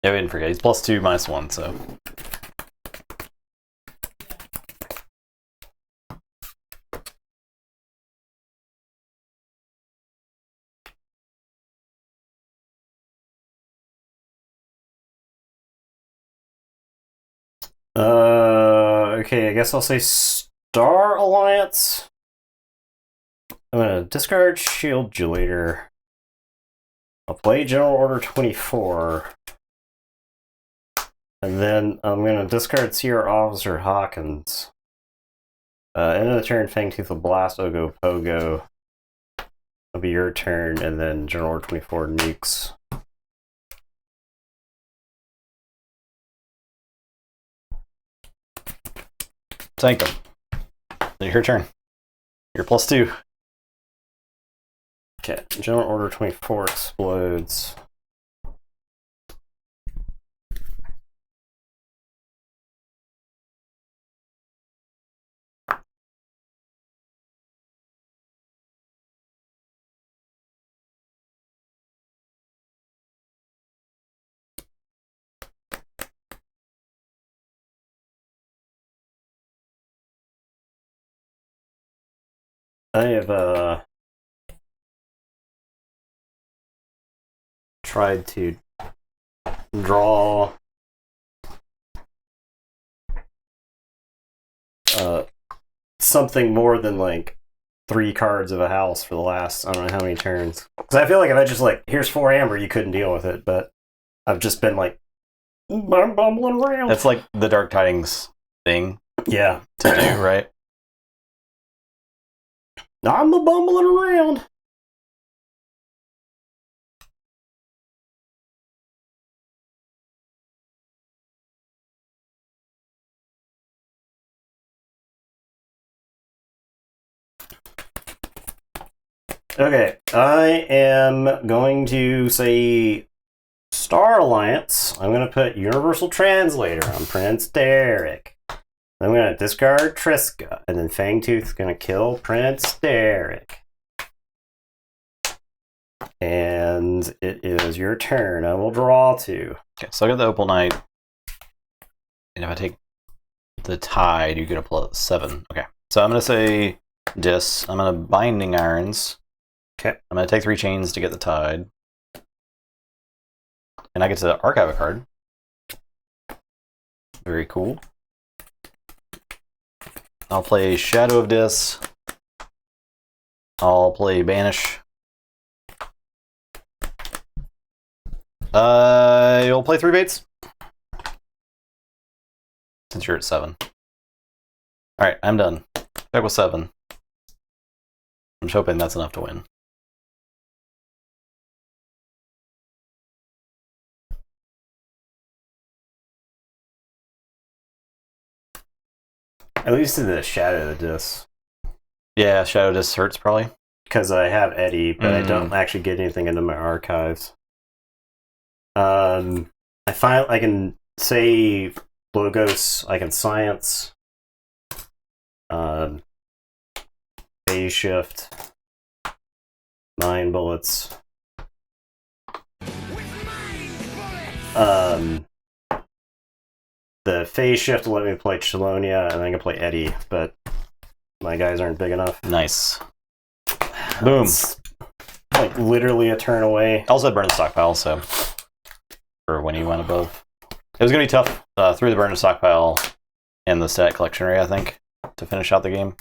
[SPEAKER 2] Yeah, we didn't forget. He's +2, -1, so.
[SPEAKER 1] Okay, I guess I'll say Star Alliance. I'm gonna discard Shield Gelator. I'll play General Order 24. And then I'm gonna discard Sierra Officer Hawkins. End of the turn, Fangtooth will blast Ogo Pogo. It'll be your turn, and then General Order 24 nukes.
[SPEAKER 2] Sanctum. Your turn. You're +2.
[SPEAKER 1] Okay, General Order 24 explodes. I have tried to draw something more than like 3 cards of a house for the last, I don't know how many turns. Because I feel like if I just like, here's 4 amber, you couldn't deal with it, but I've just been like, I'm bumbling around.
[SPEAKER 2] That's like the Dark Tidings thing
[SPEAKER 1] Yeah.
[SPEAKER 2] to do, right?
[SPEAKER 1] I'm a bumbling around. Okay, I am going to say Star Alliance. I'm going to put Universal Translator on Prince Derek. I'm going to discard Triska, and then Fangtooth's going to kill Prince Derek. And it is your turn. I will draw 2.
[SPEAKER 2] Okay, so I got the Opal Knight. And if I take the Tide, you get a +7. Okay, so I'm going to say Dis. I'm going to Binding Irons.
[SPEAKER 1] Okay.
[SPEAKER 2] I'm going to take 3 chains to get the Tide. And I get to archive a card. Very cool. I'll play Shadow of Dis. I'll play Banish. You'll play 3 baits. Since you're at 7. Alright, I'm done. Back with 7. I'm just hoping that's enough to win.
[SPEAKER 1] At least in the Shadow of Dis.
[SPEAKER 2] Yeah, Shadow Dis hurts probably.
[SPEAKER 1] Because I have Eddie, but I don't actually get anything into my archives. I can save Logos, I can Science, Phase Shift, 9 bullets. The Phase Shift will let me play Chelonia, and I can play Eddie, but my guys aren't big enough.
[SPEAKER 2] Nice. Boom.
[SPEAKER 1] It's like literally a turn away.
[SPEAKER 2] Also had Burn the Stockpile, so for when he went above. It was going to be tough through the Burn the Stockpile and the Stat Collection area, I think, to finish out the game.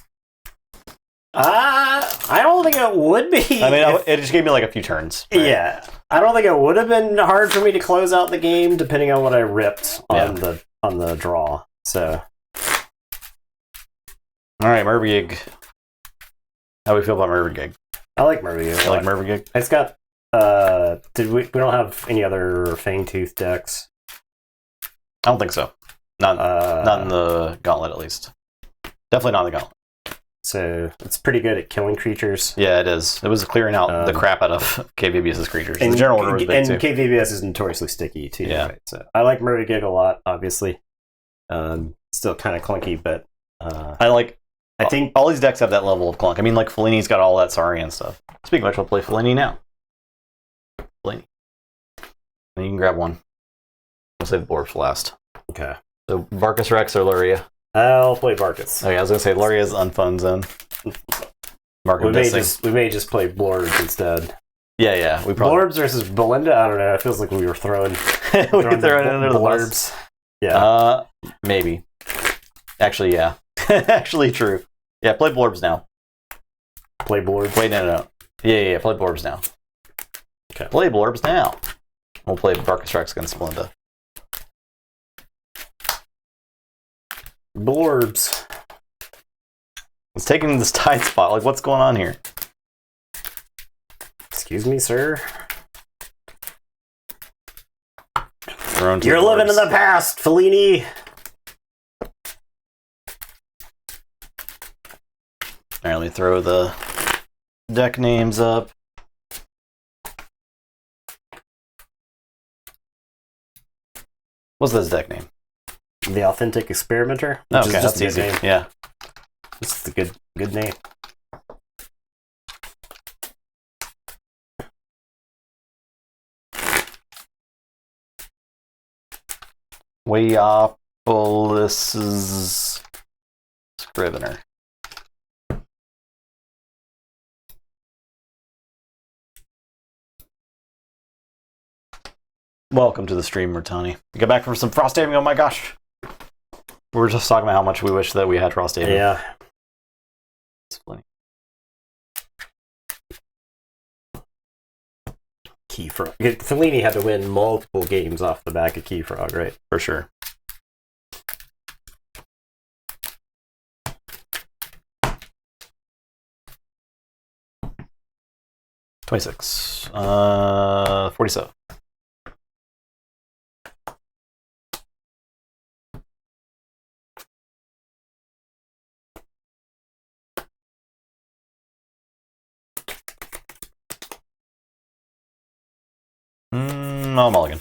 [SPEAKER 1] I don't think it would be.
[SPEAKER 2] I mean, it just gave me like a few turns. Right?
[SPEAKER 1] Yeah. I don't think it would have been hard for me to close out the game, depending on what I ripped on the draw. So,
[SPEAKER 2] all right, Mervgig. How do we feel about Mervgig?
[SPEAKER 1] I like Mervgig.
[SPEAKER 2] I like Mervgig.
[SPEAKER 1] It's got. We don't have any other Fangtooth decks?
[SPEAKER 2] I don't think so. Not in the Gauntlet, at least. Definitely not in the Gauntlet.
[SPEAKER 1] So it's pretty good at killing creatures.
[SPEAKER 2] Yeah, it is. It was clearing out the crap out of KVBS's creatures.
[SPEAKER 1] And
[SPEAKER 2] the General Order was big,
[SPEAKER 1] and
[SPEAKER 2] too.
[SPEAKER 1] KVBS is notoriously sticky, too.
[SPEAKER 2] Yeah.
[SPEAKER 1] Right? So I like Mervgig a lot, obviously. Still kind of clunky, but... I think
[SPEAKER 2] all these decks have that level of clunk. I mean, like, Fellini's got all that Saurian stuff. Speaking of which, we'll play Fellini now. Fellini. And you can grab one. We'll save the Blorb for last.
[SPEAKER 1] Okay.
[SPEAKER 2] So Barkus Rex or Luria?
[SPEAKER 1] I'll play Barkus.
[SPEAKER 2] Oh yeah, I was gonna say Luria's unfun zone. Mark
[SPEAKER 1] We may just play Blorbs instead.
[SPEAKER 2] Yeah. We probably
[SPEAKER 1] Blorbs versus Belinda. I don't know. It feels like we were throwing.
[SPEAKER 2] we could throw it under the bus.
[SPEAKER 1] Yeah.
[SPEAKER 2] Maybe. Actually, yeah. Actually, true. Yeah, play Blorbs now.
[SPEAKER 1] Play Blorbs.
[SPEAKER 2] Wait, no. Yeah. Play Blorbs now.
[SPEAKER 1] Okay.
[SPEAKER 2] Play Blorbs now. We'll play Barkus Rex against Belinda.
[SPEAKER 1] Blorbs.
[SPEAKER 2] It's taking this tight spot. Like, what's going on here?
[SPEAKER 1] Excuse me, sir.
[SPEAKER 2] You're
[SPEAKER 1] living in the past, Fellini.
[SPEAKER 2] Alright, let me throw the deck names up. What's this deck name?
[SPEAKER 1] The Authentic Experimenter.
[SPEAKER 2] Okay, that's easy.
[SPEAKER 1] Name.
[SPEAKER 2] Yeah.
[SPEAKER 1] This is a good name.
[SPEAKER 2] Wayopolis's Scrivener. Welcome to the stream, Murtani. You got back from some Frosthaven? Oh my gosh. We were just talking about how much we wish that we had Frosthaven.
[SPEAKER 1] Yeah.
[SPEAKER 2] It's funny.
[SPEAKER 1] Keyfrog. Fellini had to win multiple games off the back of Keyfrog, right?
[SPEAKER 2] For sure. $26. 47. No, mulligan.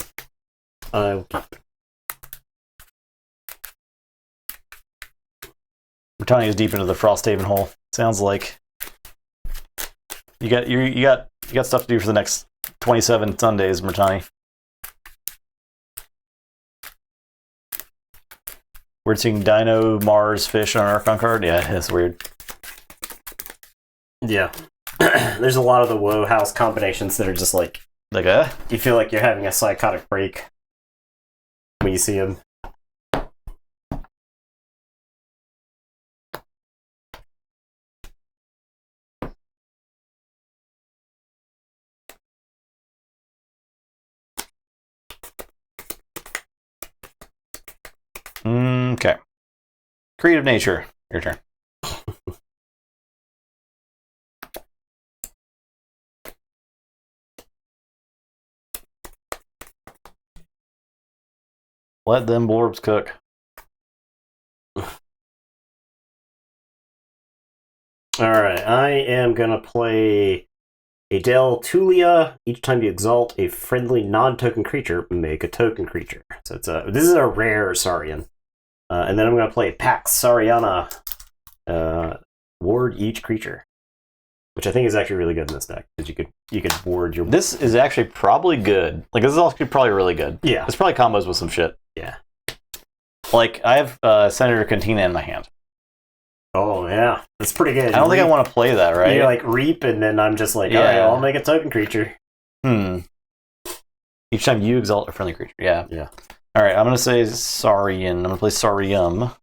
[SPEAKER 2] Britannia is deep into the Frosthaven hole. Sounds like you got stuff to do for the next 27 Sundays, Murtani. We're seeing Dino, Mars, Fish on an Archon card. Yeah, that's weird.
[SPEAKER 1] Yeah. There's a lot of the Woe House combinations that are just like you feel like you're having a psychotic break when you see them.
[SPEAKER 2] Okay. Creative Nature. Your turn. Let them Blorbs cook.
[SPEAKER 1] Alright, I am going to play Adele Tulia. Each time you exalt a friendly non-token creature, make a token creature. So this is a rare Saurian. And then I'm going to play Pax Sauriana. Ward each creature. Which I think is actually really good in this deck. Because you could ward your...
[SPEAKER 2] This is actually probably good. Like, this is actually probably really good.
[SPEAKER 1] Yeah.
[SPEAKER 2] It's probably combos with some shit.
[SPEAKER 1] Yeah.
[SPEAKER 2] Like, I have Senator Cantina in my hand.
[SPEAKER 1] Oh, yeah. That's pretty good.
[SPEAKER 2] I don't think I want to play that, right?
[SPEAKER 1] You like reap, and then I'm just like, alright, I'll make a token creature.
[SPEAKER 2] Each time you exalt a friendly creature. Yeah.
[SPEAKER 1] Yeah.
[SPEAKER 2] Alright, I'm going to say Saurian. I'm going to play Saurium.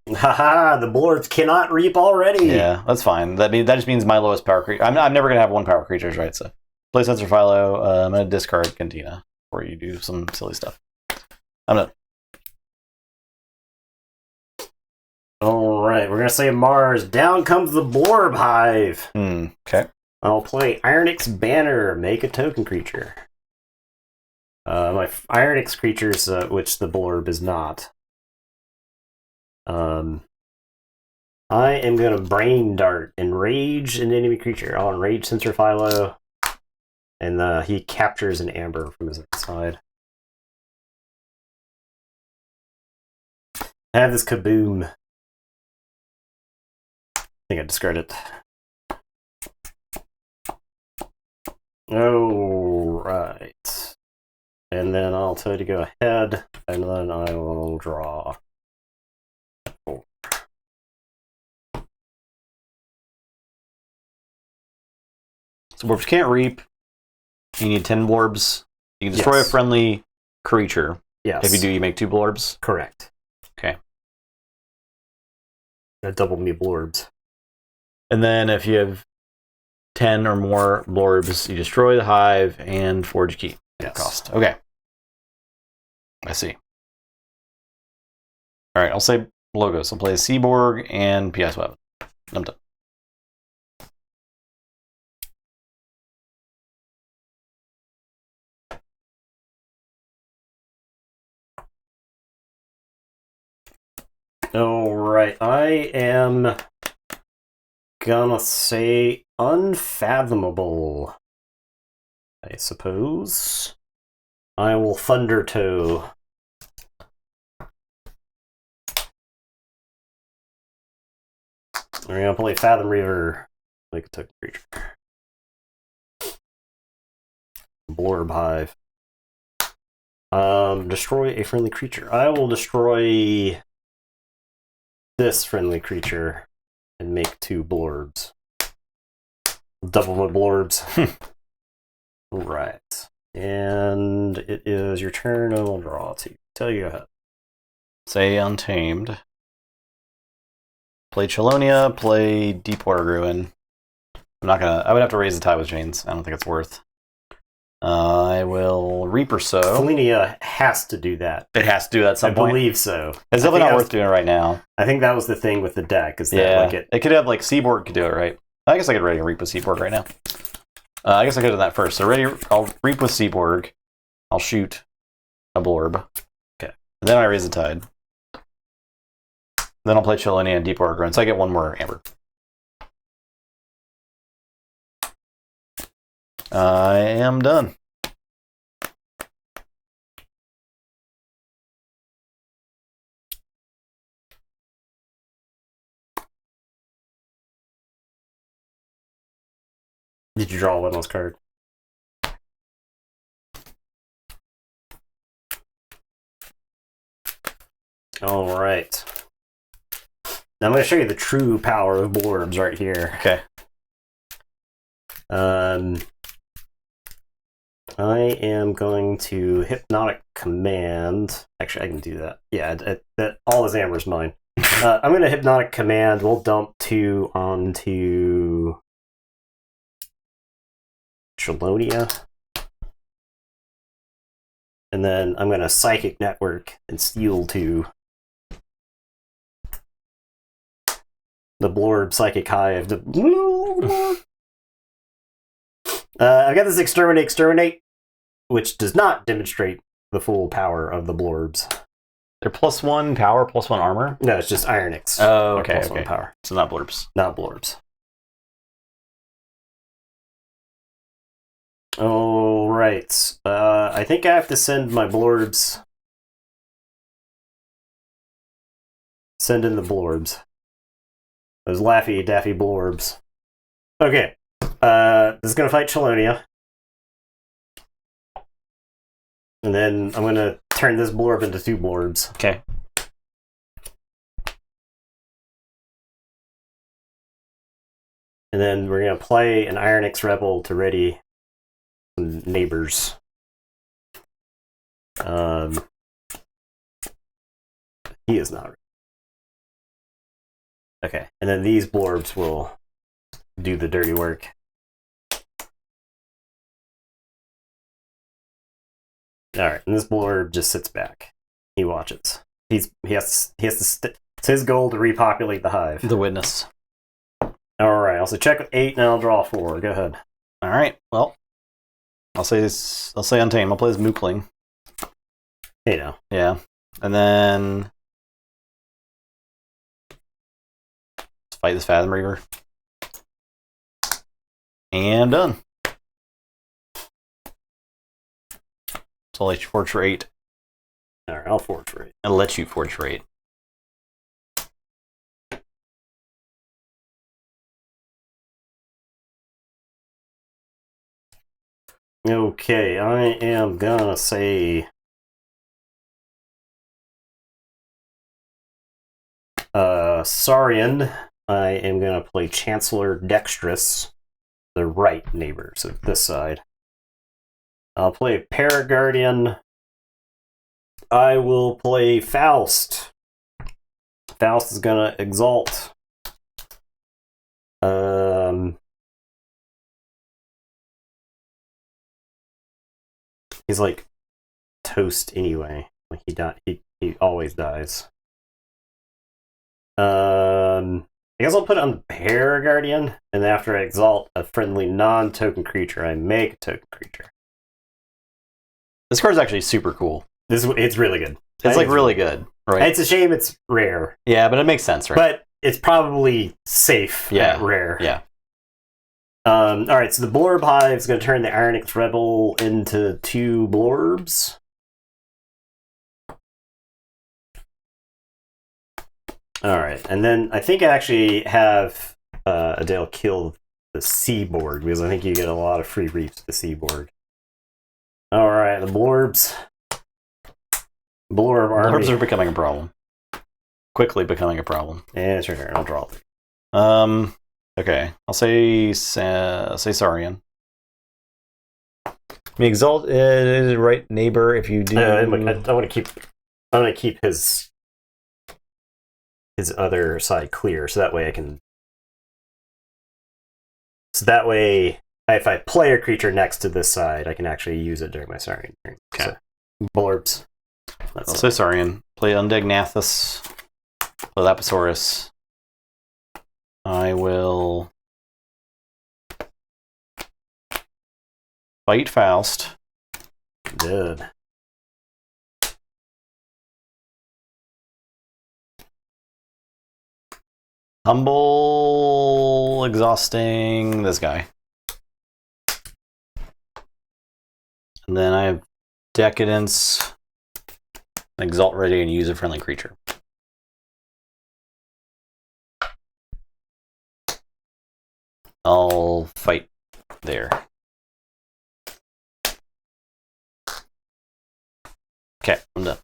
[SPEAKER 1] Haha, the Blorbs cannot reap already.
[SPEAKER 2] Yeah, that's fine. That just means my lowest power creature. I'm never going to have one power creatures, right? So, play Sensor Philo. I'm going to discard Cantina before you do some silly stuff. I'm done.
[SPEAKER 1] Alright, we're going to say Mars. Down comes the Blorb Hive.
[SPEAKER 2] Okay.
[SPEAKER 1] I'll play Ironix Banner. Make a token creature. My Ironix creatures, which the Blorb is not. I am going to Brain Dart. Enrage an enemy creature. I'll enrage Sensor Philo. And he captures an amber from his side. Have this Kaboom. I think I discard it. Alright. And then I'll tell you to go ahead, and then I will draw 4.
[SPEAKER 2] So Blorbs can't reap. You need 10 Blorbs. You can destroy a friendly creature.
[SPEAKER 1] Yes.
[SPEAKER 2] If you do, you make 2 Blorbs.
[SPEAKER 1] Correct.
[SPEAKER 2] Okay.
[SPEAKER 1] That double me Blorbs.
[SPEAKER 2] And then if you have 10 or more Blorbs, you destroy the hive and forge key.
[SPEAKER 1] Yes.
[SPEAKER 2] Cost. Okay. I see. All right, I'll say logos. I'll play Seaborg and PS Weapon. I'm done.
[SPEAKER 1] Alright, I am gonna say unfathomable. I suppose. I will Thunder Toe. We're gonna play Fathom Reaver, like a token creature. Blorb Hive. Destroy a friendly creature. I will destroy this friendly creature and make 2 Blorbs. Double my Blorbs. Right. And it is your turn, and I'll draw 2. Tell you ahead.
[SPEAKER 2] Say Untamed. Play Chelonia, play Deepwater Ruin. I'm not gonna. I would have to raise the tie with chains. I don't think it's worth. I will Reaper Sow.
[SPEAKER 1] Felenia has to do that.
[SPEAKER 2] It has to do that at some
[SPEAKER 1] I
[SPEAKER 2] point.
[SPEAKER 1] believe so.
[SPEAKER 2] It's definitely not worth doing it right now.
[SPEAKER 1] I think that was the thing with the deck. Is that
[SPEAKER 2] Yeah,
[SPEAKER 1] like
[SPEAKER 2] it could have like Seaborg could do it, right? I guess I could ready to Reap with Seaborg right now. I guess I could do that first. So I'll Reap with Seaborg. I'll shoot a Blorb.
[SPEAKER 1] Okay.
[SPEAKER 2] And then I raise the tide. Then I'll play Chelonia and Deepwater Grunt, so I get 1 more Amber. I am done.
[SPEAKER 1] Did you draw a Windless card? All right. Now I'm going to show you the true power of Blorbs right here.
[SPEAKER 2] Okay.
[SPEAKER 1] I am going to Hypnotic Command. Actually, I can do that. Yeah, all this Amber is mine. I'm going to Hypnotic Command. We'll dump 2 onto Chelonia. And then I'm going to Psychic Network and steal 2. The Blorb Psychic Hive. I've got this Exterminate, which does not demonstrate the full power of the Blorbs.
[SPEAKER 2] They're +1 power, +1 armor?
[SPEAKER 1] No, it's just Ironix.
[SPEAKER 2] Oh, okay.
[SPEAKER 1] +1 power.
[SPEAKER 2] So not Blorbs.
[SPEAKER 1] Not Blorbs. All right. I think I have to send my Blorbs. Send in the Blorbs. Those Laffy Daffy Blorbs. Okay. This is going to fight Chelonia. And then I'm going to turn this Blorb into 2 Blorbs.
[SPEAKER 2] Okay.
[SPEAKER 1] And then we're going to play an Ironix Rebel to ready some neighbors. He is not ready. Okay. And then these Blorbs will do the dirty work. Alright, and this Blorb just sits back. He watches. He has to it's his goal to repopulate the hive.
[SPEAKER 2] The Witness.
[SPEAKER 1] Alright, I'll say check with 8 and I'll draw 4. Go ahead.
[SPEAKER 2] Alright, well. I'll say Untamed. I'll play as Mookling.
[SPEAKER 1] Hey now.
[SPEAKER 2] Yeah. And then let's fight this Fathom Reaver. And I'm done. So I'll let you forge for 8.
[SPEAKER 1] Alright, I'll forge for 8.
[SPEAKER 2] I'll let you forge for 8.
[SPEAKER 1] Okay, I am gonna say Saurian. I am gonna play Chancellor Dexterous, the right neighbor, so this side. I'll play Paraguardian. I will play Faust. Faust is gonna exalt. He's like toast anyway. Like he always dies. I guess I'll put it on Paraguardian, and after I exalt a friendly non-token creature, I make a token creature.
[SPEAKER 2] This card's actually super cool.
[SPEAKER 1] It's really good.
[SPEAKER 2] It's like really good, right?
[SPEAKER 1] It's a shame it's rare.
[SPEAKER 2] Yeah, but it makes sense, right?
[SPEAKER 1] But it's probably safe at rare.
[SPEAKER 2] Yeah.
[SPEAKER 1] Alright, so the Blorb Hive is going to turn the Ironix Rebel into 2 Blorbs. Alright, and then I think I actually have Adele kill the Seaboard, because I think you get a lot of free reefs with the Seaboard. Alright, the Blorbs. Blorb Army.
[SPEAKER 2] Blorbs are becoming a problem. Quickly becoming a problem.
[SPEAKER 1] And it's your turn. I'll draw.
[SPEAKER 2] Okay. I'll say Saurian.
[SPEAKER 4] Me exalt is right neighbor if you do.
[SPEAKER 1] I want to keep his other side clear, so that way I can. So that way, if I play a creature next to this side, I can actually use it during my Saurian turn.
[SPEAKER 2] Okay.
[SPEAKER 1] So, Blorbs.
[SPEAKER 2] I'll say Saurian. Play Undegnathus. Play Lapisaurus. I will fight Faust.
[SPEAKER 1] Good.
[SPEAKER 2] Humble, exhausting this guy. And then I have Decadence, Exalt ready, and use a friendly creature. I'll fight there. Okay, I'm done.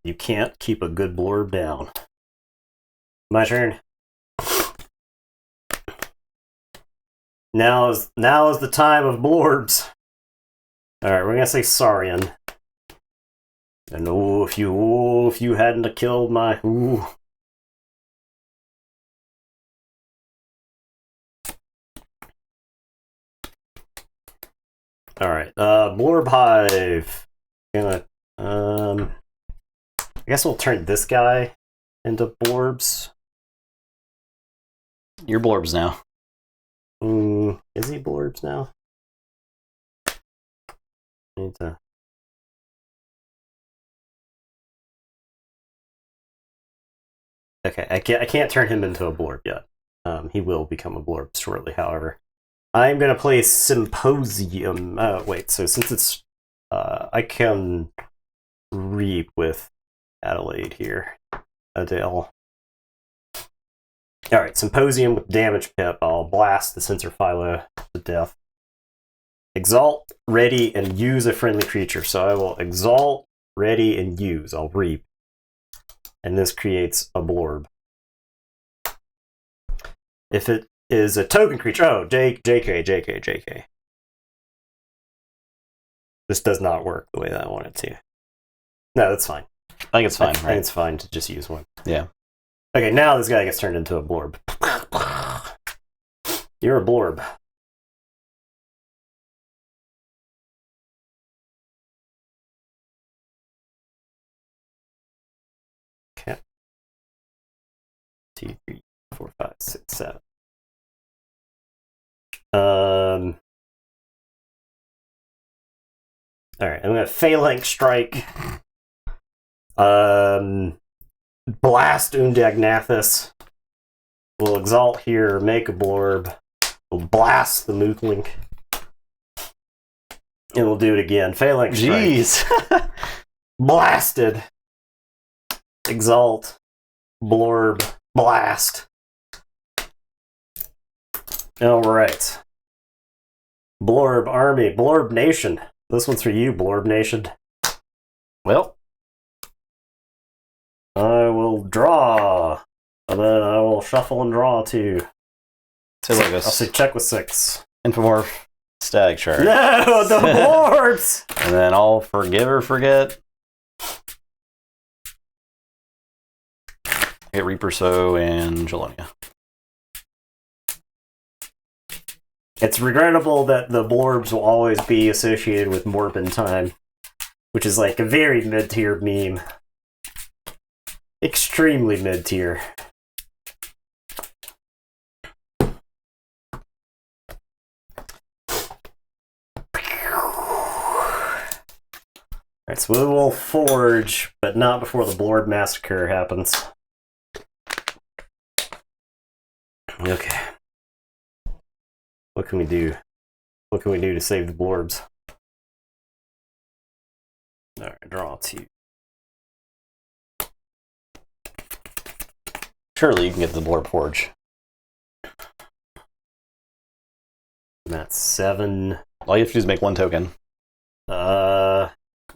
[SPEAKER 1] You can't keep a good Blorb down. My turn. Now is the time of Blorbs. Alright, we're gonna say Saurian. And if you hadn't have killed my Alright, Blorb Hive. I guess we'll turn this guy into Blorbs.
[SPEAKER 2] You're Blorbs now.
[SPEAKER 1] Is he Blorbs now? Need to... Okay, I can't turn him into a Blorb yet. He will become a Blorb shortly, however. I'm gonna play Symposium. Wait, so since it's I can reap with Adelaide here. Adele. Alright, Symposium with damage pip. I'll blast the Sensor Philo to death. Exalt, ready, and use a friendly creature. So I will exalt, ready, and use. I'll reap. And this creates a Blorb. If it is a token creature... Oh, JK. This does not work the way that I want it to. No, that's fine.
[SPEAKER 2] I think it's fine,
[SPEAKER 1] I
[SPEAKER 2] right?
[SPEAKER 1] think it's fine to just use one.
[SPEAKER 2] Yeah.
[SPEAKER 1] Okay, now this guy gets turned into a Blorb. You're a Blorb. Okay. 2, 3, 4, 5, 6, 7. Alright, I'm gonna Phalanx Strike. Blast Undagnathus. We'll exalt here, make a Blorb. We'll blast the Mooklink. And we'll do it again. Phalanx Strike.
[SPEAKER 2] Jeez.
[SPEAKER 1] Blasted. Exalt. Blorb. Blast. Alright. Blorb Army, Blorb Nation. This one's for you, Blorb Nation.
[SPEAKER 2] Well,
[SPEAKER 1] I will draw. And then I will shuffle and draw too.
[SPEAKER 2] say like
[SPEAKER 1] I'll
[SPEAKER 2] this.
[SPEAKER 1] say check with 6.
[SPEAKER 2] Infomorph Stag Chart.
[SPEAKER 1] No, the Blorbs!
[SPEAKER 2] And then I'll forgive or forget. Get Reaper So and Jalonia.
[SPEAKER 1] It's regrettable that the Blorbs will always be associated with Morbin Time, which is like a very mid-tier meme. Extremely mid-tier. Alright, so we will forge, but not before the Blorb Massacre happens. Okay. What can we do? What can we do to save the Blorbs? Alright, draw 2.
[SPEAKER 2] Surely you can get the Blorb Forge.
[SPEAKER 1] That's 7.
[SPEAKER 2] All you have to do is make one token.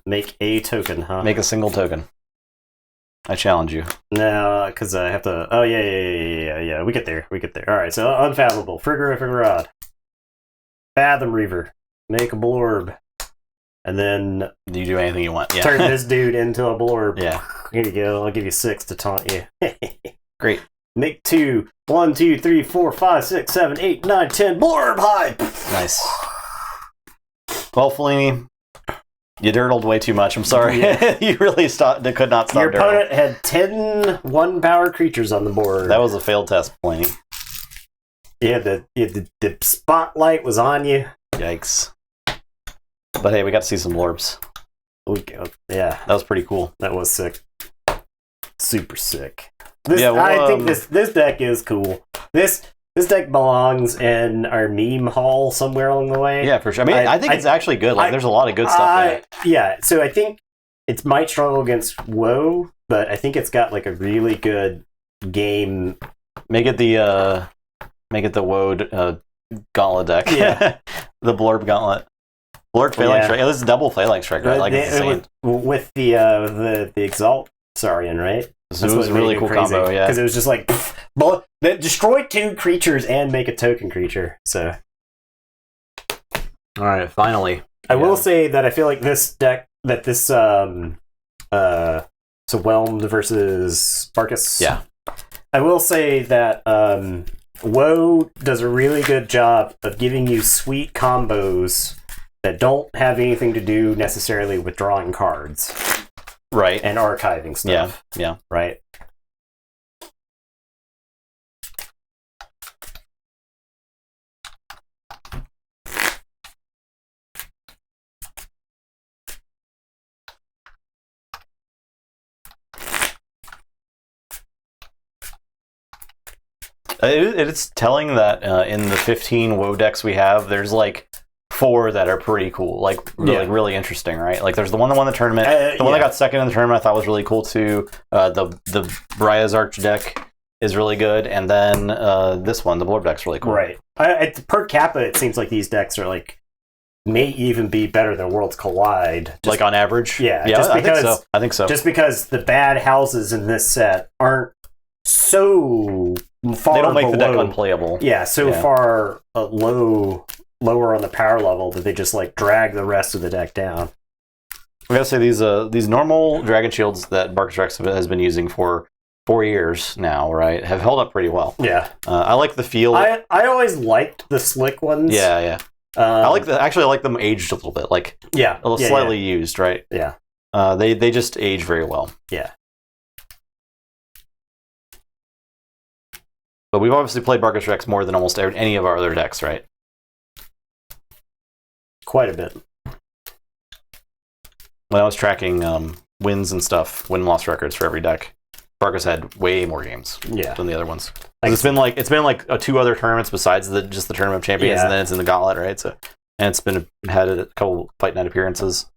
[SPEAKER 1] Make a token, huh?
[SPEAKER 2] Make a single token. I challenge you.
[SPEAKER 1] No, because I have to. Oh yeah. We get there. All right. So unfathomable. Frigga Rod. Fathom Reaver. Make a Blorb, and then
[SPEAKER 2] Do you do anything you want? Yeah.
[SPEAKER 1] turn this dude into a Blorb.
[SPEAKER 2] Yeah.
[SPEAKER 1] Here you go. I'll give you 6 to taunt you.
[SPEAKER 2] Great.
[SPEAKER 1] Make 2. 1, 2, 3, 4, 5, 6, 7, 8, 9, 10. Blorb hype.
[SPEAKER 2] Nice. Well, Fellini, you dirtled way too much. I'm sorry.
[SPEAKER 1] Yeah.
[SPEAKER 2] You really could not stop
[SPEAKER 1] Your
[SPEAKER 2] dirtling.
[SPEAKER 1] opponent had 10 1-power creatures on the board.
[SPEAKER 2] That was a failed test, Fellini.
[SPEAKER 1] The spotlight was on you.
[SPEAKER 2] Yikes. But hey, we got to see some Blorbs.
[SPEAKER 1] Yeah,
[SPEAKER 2] That was pretty cool.
[SPEAKER 1] that was sick. Super sick. I think this deck is cool. This deck belongs in our meme hall somewhere along the way.
[SPEAKER 2] Yeah, for sure. I mean, I think it's actually good. Like, there's a lot of good stuff in it.
[SPEAKER 1] Yeah, so I think it might struggle against WoW, but I think it's got like a really good game.
[SPEAKER 2] Make it the WoD Gauntlet deck.
[SPEAKER 1] Yeah.
[SPEAKER 2] The Blorb Gauntlet. Blorb Phalanx Strike. This is double Phalanx Strike, right? Like it's insane.
[SPEAKER 1] With the Exalt Saurian, right?
[SPEAKER 2] This was a really cool combo, yeah.
[SPEAKER 1] Because it was just like, destroy 2 creatures and make a token creature. So,
[SPEAKER 2] All right, finally.
[SPEAKER 1] I will say that I feel like this deck, so Whelmed versus Barkus.
[SPEAKER 2] Yeah.
[SPEAKER 1] I will say that WoW does a really good job of giving you sweet combos that don't have anything to do necessarily with drawing cards.
[SPEAKER 2] Right.
[SPEAKER 1] And archiving stuff.
[SPEAKER 2] Yeah.
[SPEAKER 1] Right?
[SPEAKER 2] It's telling that in the 15 WoW decks we have, there's like 4 that are pretty cool, like really interesting, right? Like there's the one that won the tournament, the one that got second in the tournament I thought was really cool too. The Bria's Arch deck is really good, and then this one, the Blorb deck's really cool.
[SPEAKER 1] Right. Per capita, it seems like these decks are like may even be better than Worlds Collide.
[SPEAKER 2] Like on average?
[SPEAKER 1] Yeah.
[SPEAKER 2] Just because, I think so.
[SPEAKER 1] Just because the bad houses in this set aren't so far
[SPEAKER 2] they don't make
[SPEAKER 1] below,
[SPEAKER 2] the deck unplayable.
[SPEAKER 1] Yeah, far lower on the power level that they just like drag the rest of the deck down.
[SPEAKER 2] We gotta say these normal Dragon Shields that Barkus Rex has been using for 4 years now, right, have held up pretty well.
[SPEAKER 1] Yeah.
[SPEAKER 2] I like the feel.
[SPEAKER 1] I always liked the slick ones.
[SPEAKER 2] Yeah. I like them aged a little bit, like slightly used, right?
[SPEAKER 1] Yeah.
[SPEAKER 2] They just age very well.
[SPEAKER 1] Yeah.
[SPEAKER 2] But we've obviously played Barkus Rex more than almost any of our other decks, right?
[SPEAKER 1] Quite a bit.
[SPEAKER 2] When I was tracking wins and stuff, win-loss records for every deck, Barkus had way more games than the other ones. It's been like 2 other tournaments besides just the Tournament of Champions, and then it's in the Gauntlet, right? So, and it's had a couple Fight Night appearances.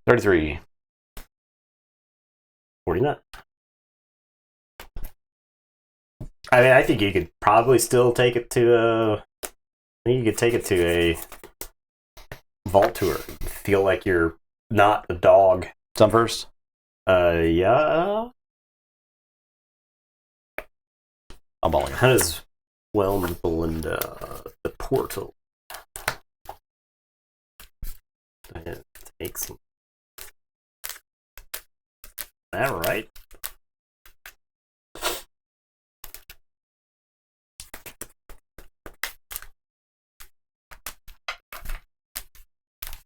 [SPEAKER 2] 33.
[SPEAKER 1] 49. I mean, I think you could probably still take it to a. I think you could take it to a vault tour. Feel like you're not a dog.
[SPEAKER 2] Some first.
[SPEAKER 1] Yeah.
[SPEAKER 2] I'm balling.
[SPEAKER 1] How does Whelmed Belinda the portal? Take some. All right.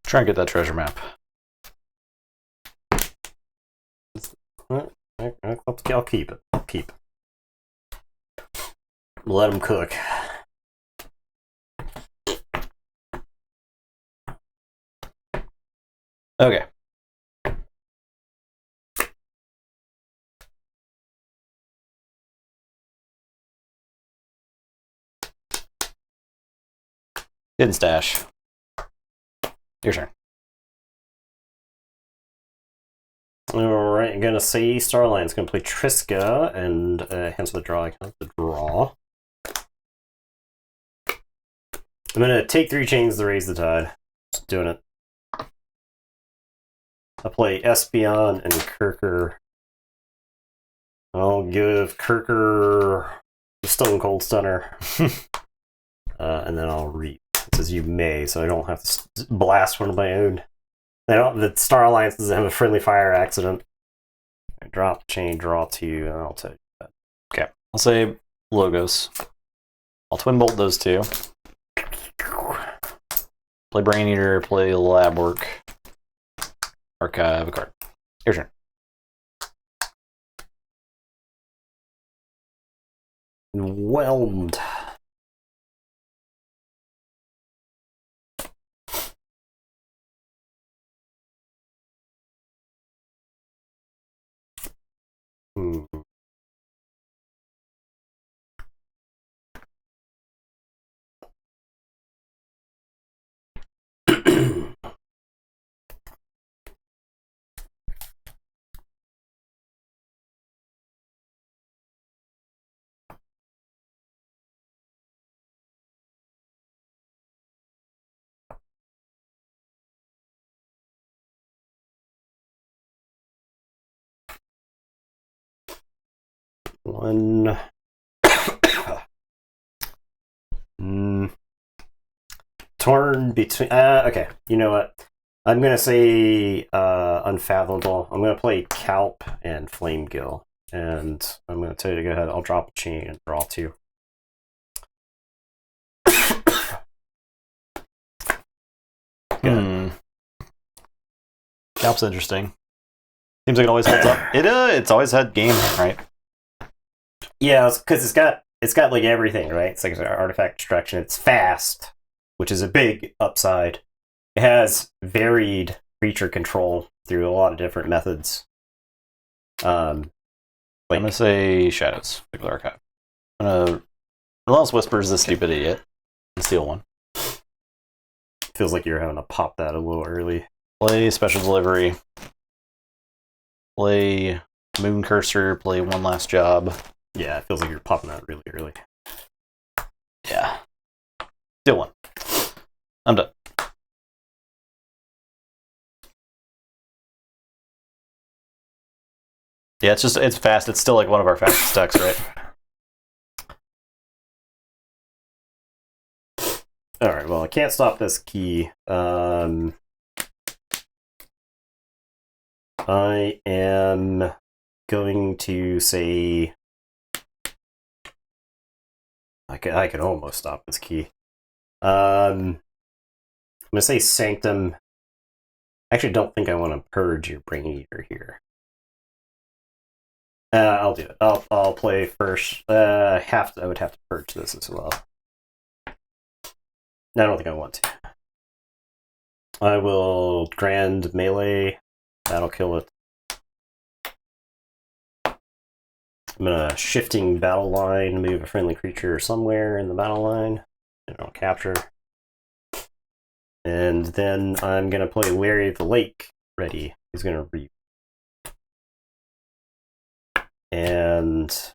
[SPEAKER 2] Try and get that treasure map.
[SPEAKER 1] I'll keep it. I'll keep it. Let them cook.
[SPEAKER 2] Okay. Hidden stash. Your turn.
[SPEAKER 1] Alright, I'm gonna say Starline's gonna play Triska and hands the draw. I count the draw. I'm gonna take 3 chains to raise the tide. Just doing it. I play Espeon and Kirker. I'll give Kirker the Stone Cold Stunner. And then I'll reap. It says you may, so I don't have to blast one of my own. The Star Alliance doesn't have a friendly fire accident. I drop the chain, draw 2, and I'll take that.
[SPEAKER 2] Okay. I'll say Logos. I'll twin bolt those 2. Play Brain Eater, play Lab Work. Archive a card. Your turn.
[SPEAKER 1] Whelmed. One. Torn between. Okay, you know what? I'm gonna say Unfathomable. I'm gonna play Calp and Flamegill, and I'm gonna tell you to go ahead. I'll drop a chain and draw 2.
[SPEAKER 2] Calp's interesting. Seems like it always holds up. It's always had game, right?
[SPEAKER 1] Yeah, because it's got like everything, right? It's like an artifact destruction. It's fast, which is a big upside. It has varied creature control through a lot of different methods.
[SPEAKER 2] I'm gonna say Shadows, particular archive. I'm gonna Relentless Whispers, the stupid idiot, and steal 1.
[SPEAKER 1] Feels like you're having to pop that a little early.
[SPEAKER 2] Play Special Delivery. Play Moon Cursor. Play One Last Job.
[SPEAKER 1] Yeah, it feels like you're popping that really early.
[SPEAKER 2] Yeah. Steal 1. I'm done. Yeah, it's fast. It's still like one of our fastest decks, right?
[SPEAKER 1] Alright, well, I can't stop this key. I am going to say... I could almost stop this key. I'm going to say Sanctum. I actually don't think I want to purge your Brain Eater here. I'll do it. I'll play first. I would have to purge this as well. I don't think I want to. I will Grand Melee. That'll kill it. I'm gonna Shifting Battle Line, move a friendly creature somewhere in the battle line. And I'll capture. And then I'm gonna play Larry of the Lake. Ready. He's gonna reap. And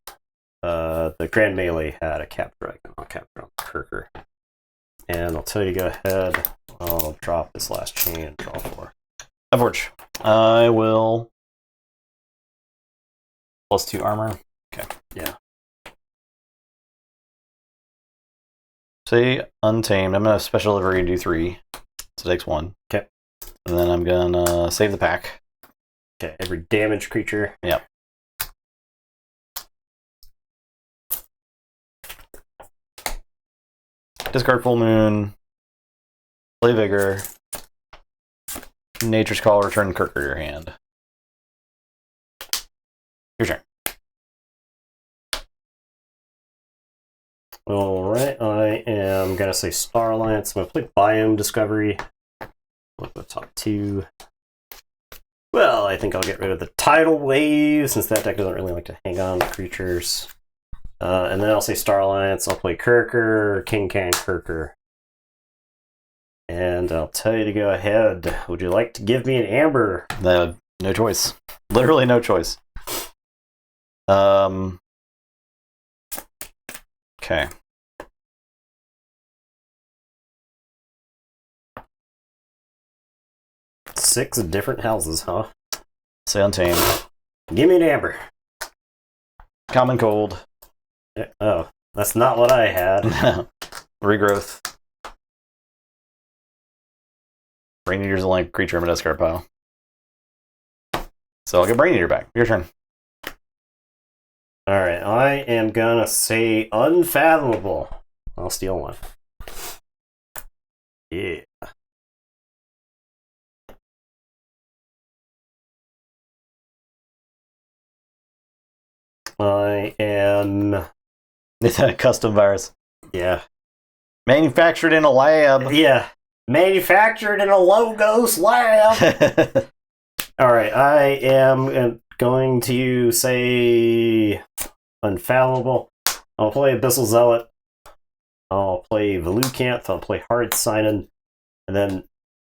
[SPEAKER 1] the Grand Melee had a capture icon. I'll capture on Kirker. And I'll tell you to go ahead. I'll drop this last chain and draw 4.
[SPEAKER 2] Keyforge. I will +2 armor. Okay.
[SPEAKER 1] Yeah.
[SPEAKER 2] Say Untamed. I'm gonna special delivery and do 3. So it takes 1.
[SPEAKER 1] Okay.
[SPEAKER 2] And then I'm gonna save the pack.
[SPEAKER 1] Okay, every damaged creature.
[SPEAKER 2] Yep. Discard Full Moon. Play Vigor. Nature's Call. Return Kirk to your hand. Your turn.
[SPEAKER 1] Alright, I am going to say Star Alliance. I'm going to play Biome Discovery. Look at the top 2. Well, I think I'll get rid of the Tidal Wave, since that deck doesn't really like to hang on to creatures. And then I'll say Star Alliance. I'll play Kirker, King Can Kirker. And I'll tell you to go ahead. Would you like to give me an Amber?
[SPEAKER 2] No choice. Literally no choice. Okay.
[SPEAKER 1] Six different houses, huh?
[SPEAKER 2] Say Untamed.
[SPEAKER 1] Give me an Amber.
[SPEAKER 2] Common Cold.
[SPEAKER 1] Oh, that's not what I had.
[SPEAKER 2] Regrowth. Brain Eater's a link creature in my discard pile. So I'll get Brain Eater back. Your turn.
[SPEAKER 1] Alright, I am gonna say Unfathomable. I'll steal one. Yeah. I am...
[SPEAKER 2] It's a custom virus.
[SPEAKER 1] Yeah.
[SPEAKER 2] Manufactured in a lab.
[SPEAKER 1] Yeah. Manufactured in a Logos lab! Alright, I am going to say Unfathomable. I'll play Abyssal Zealot. I'll play Velucanth. I'll play Hard Signin. And then...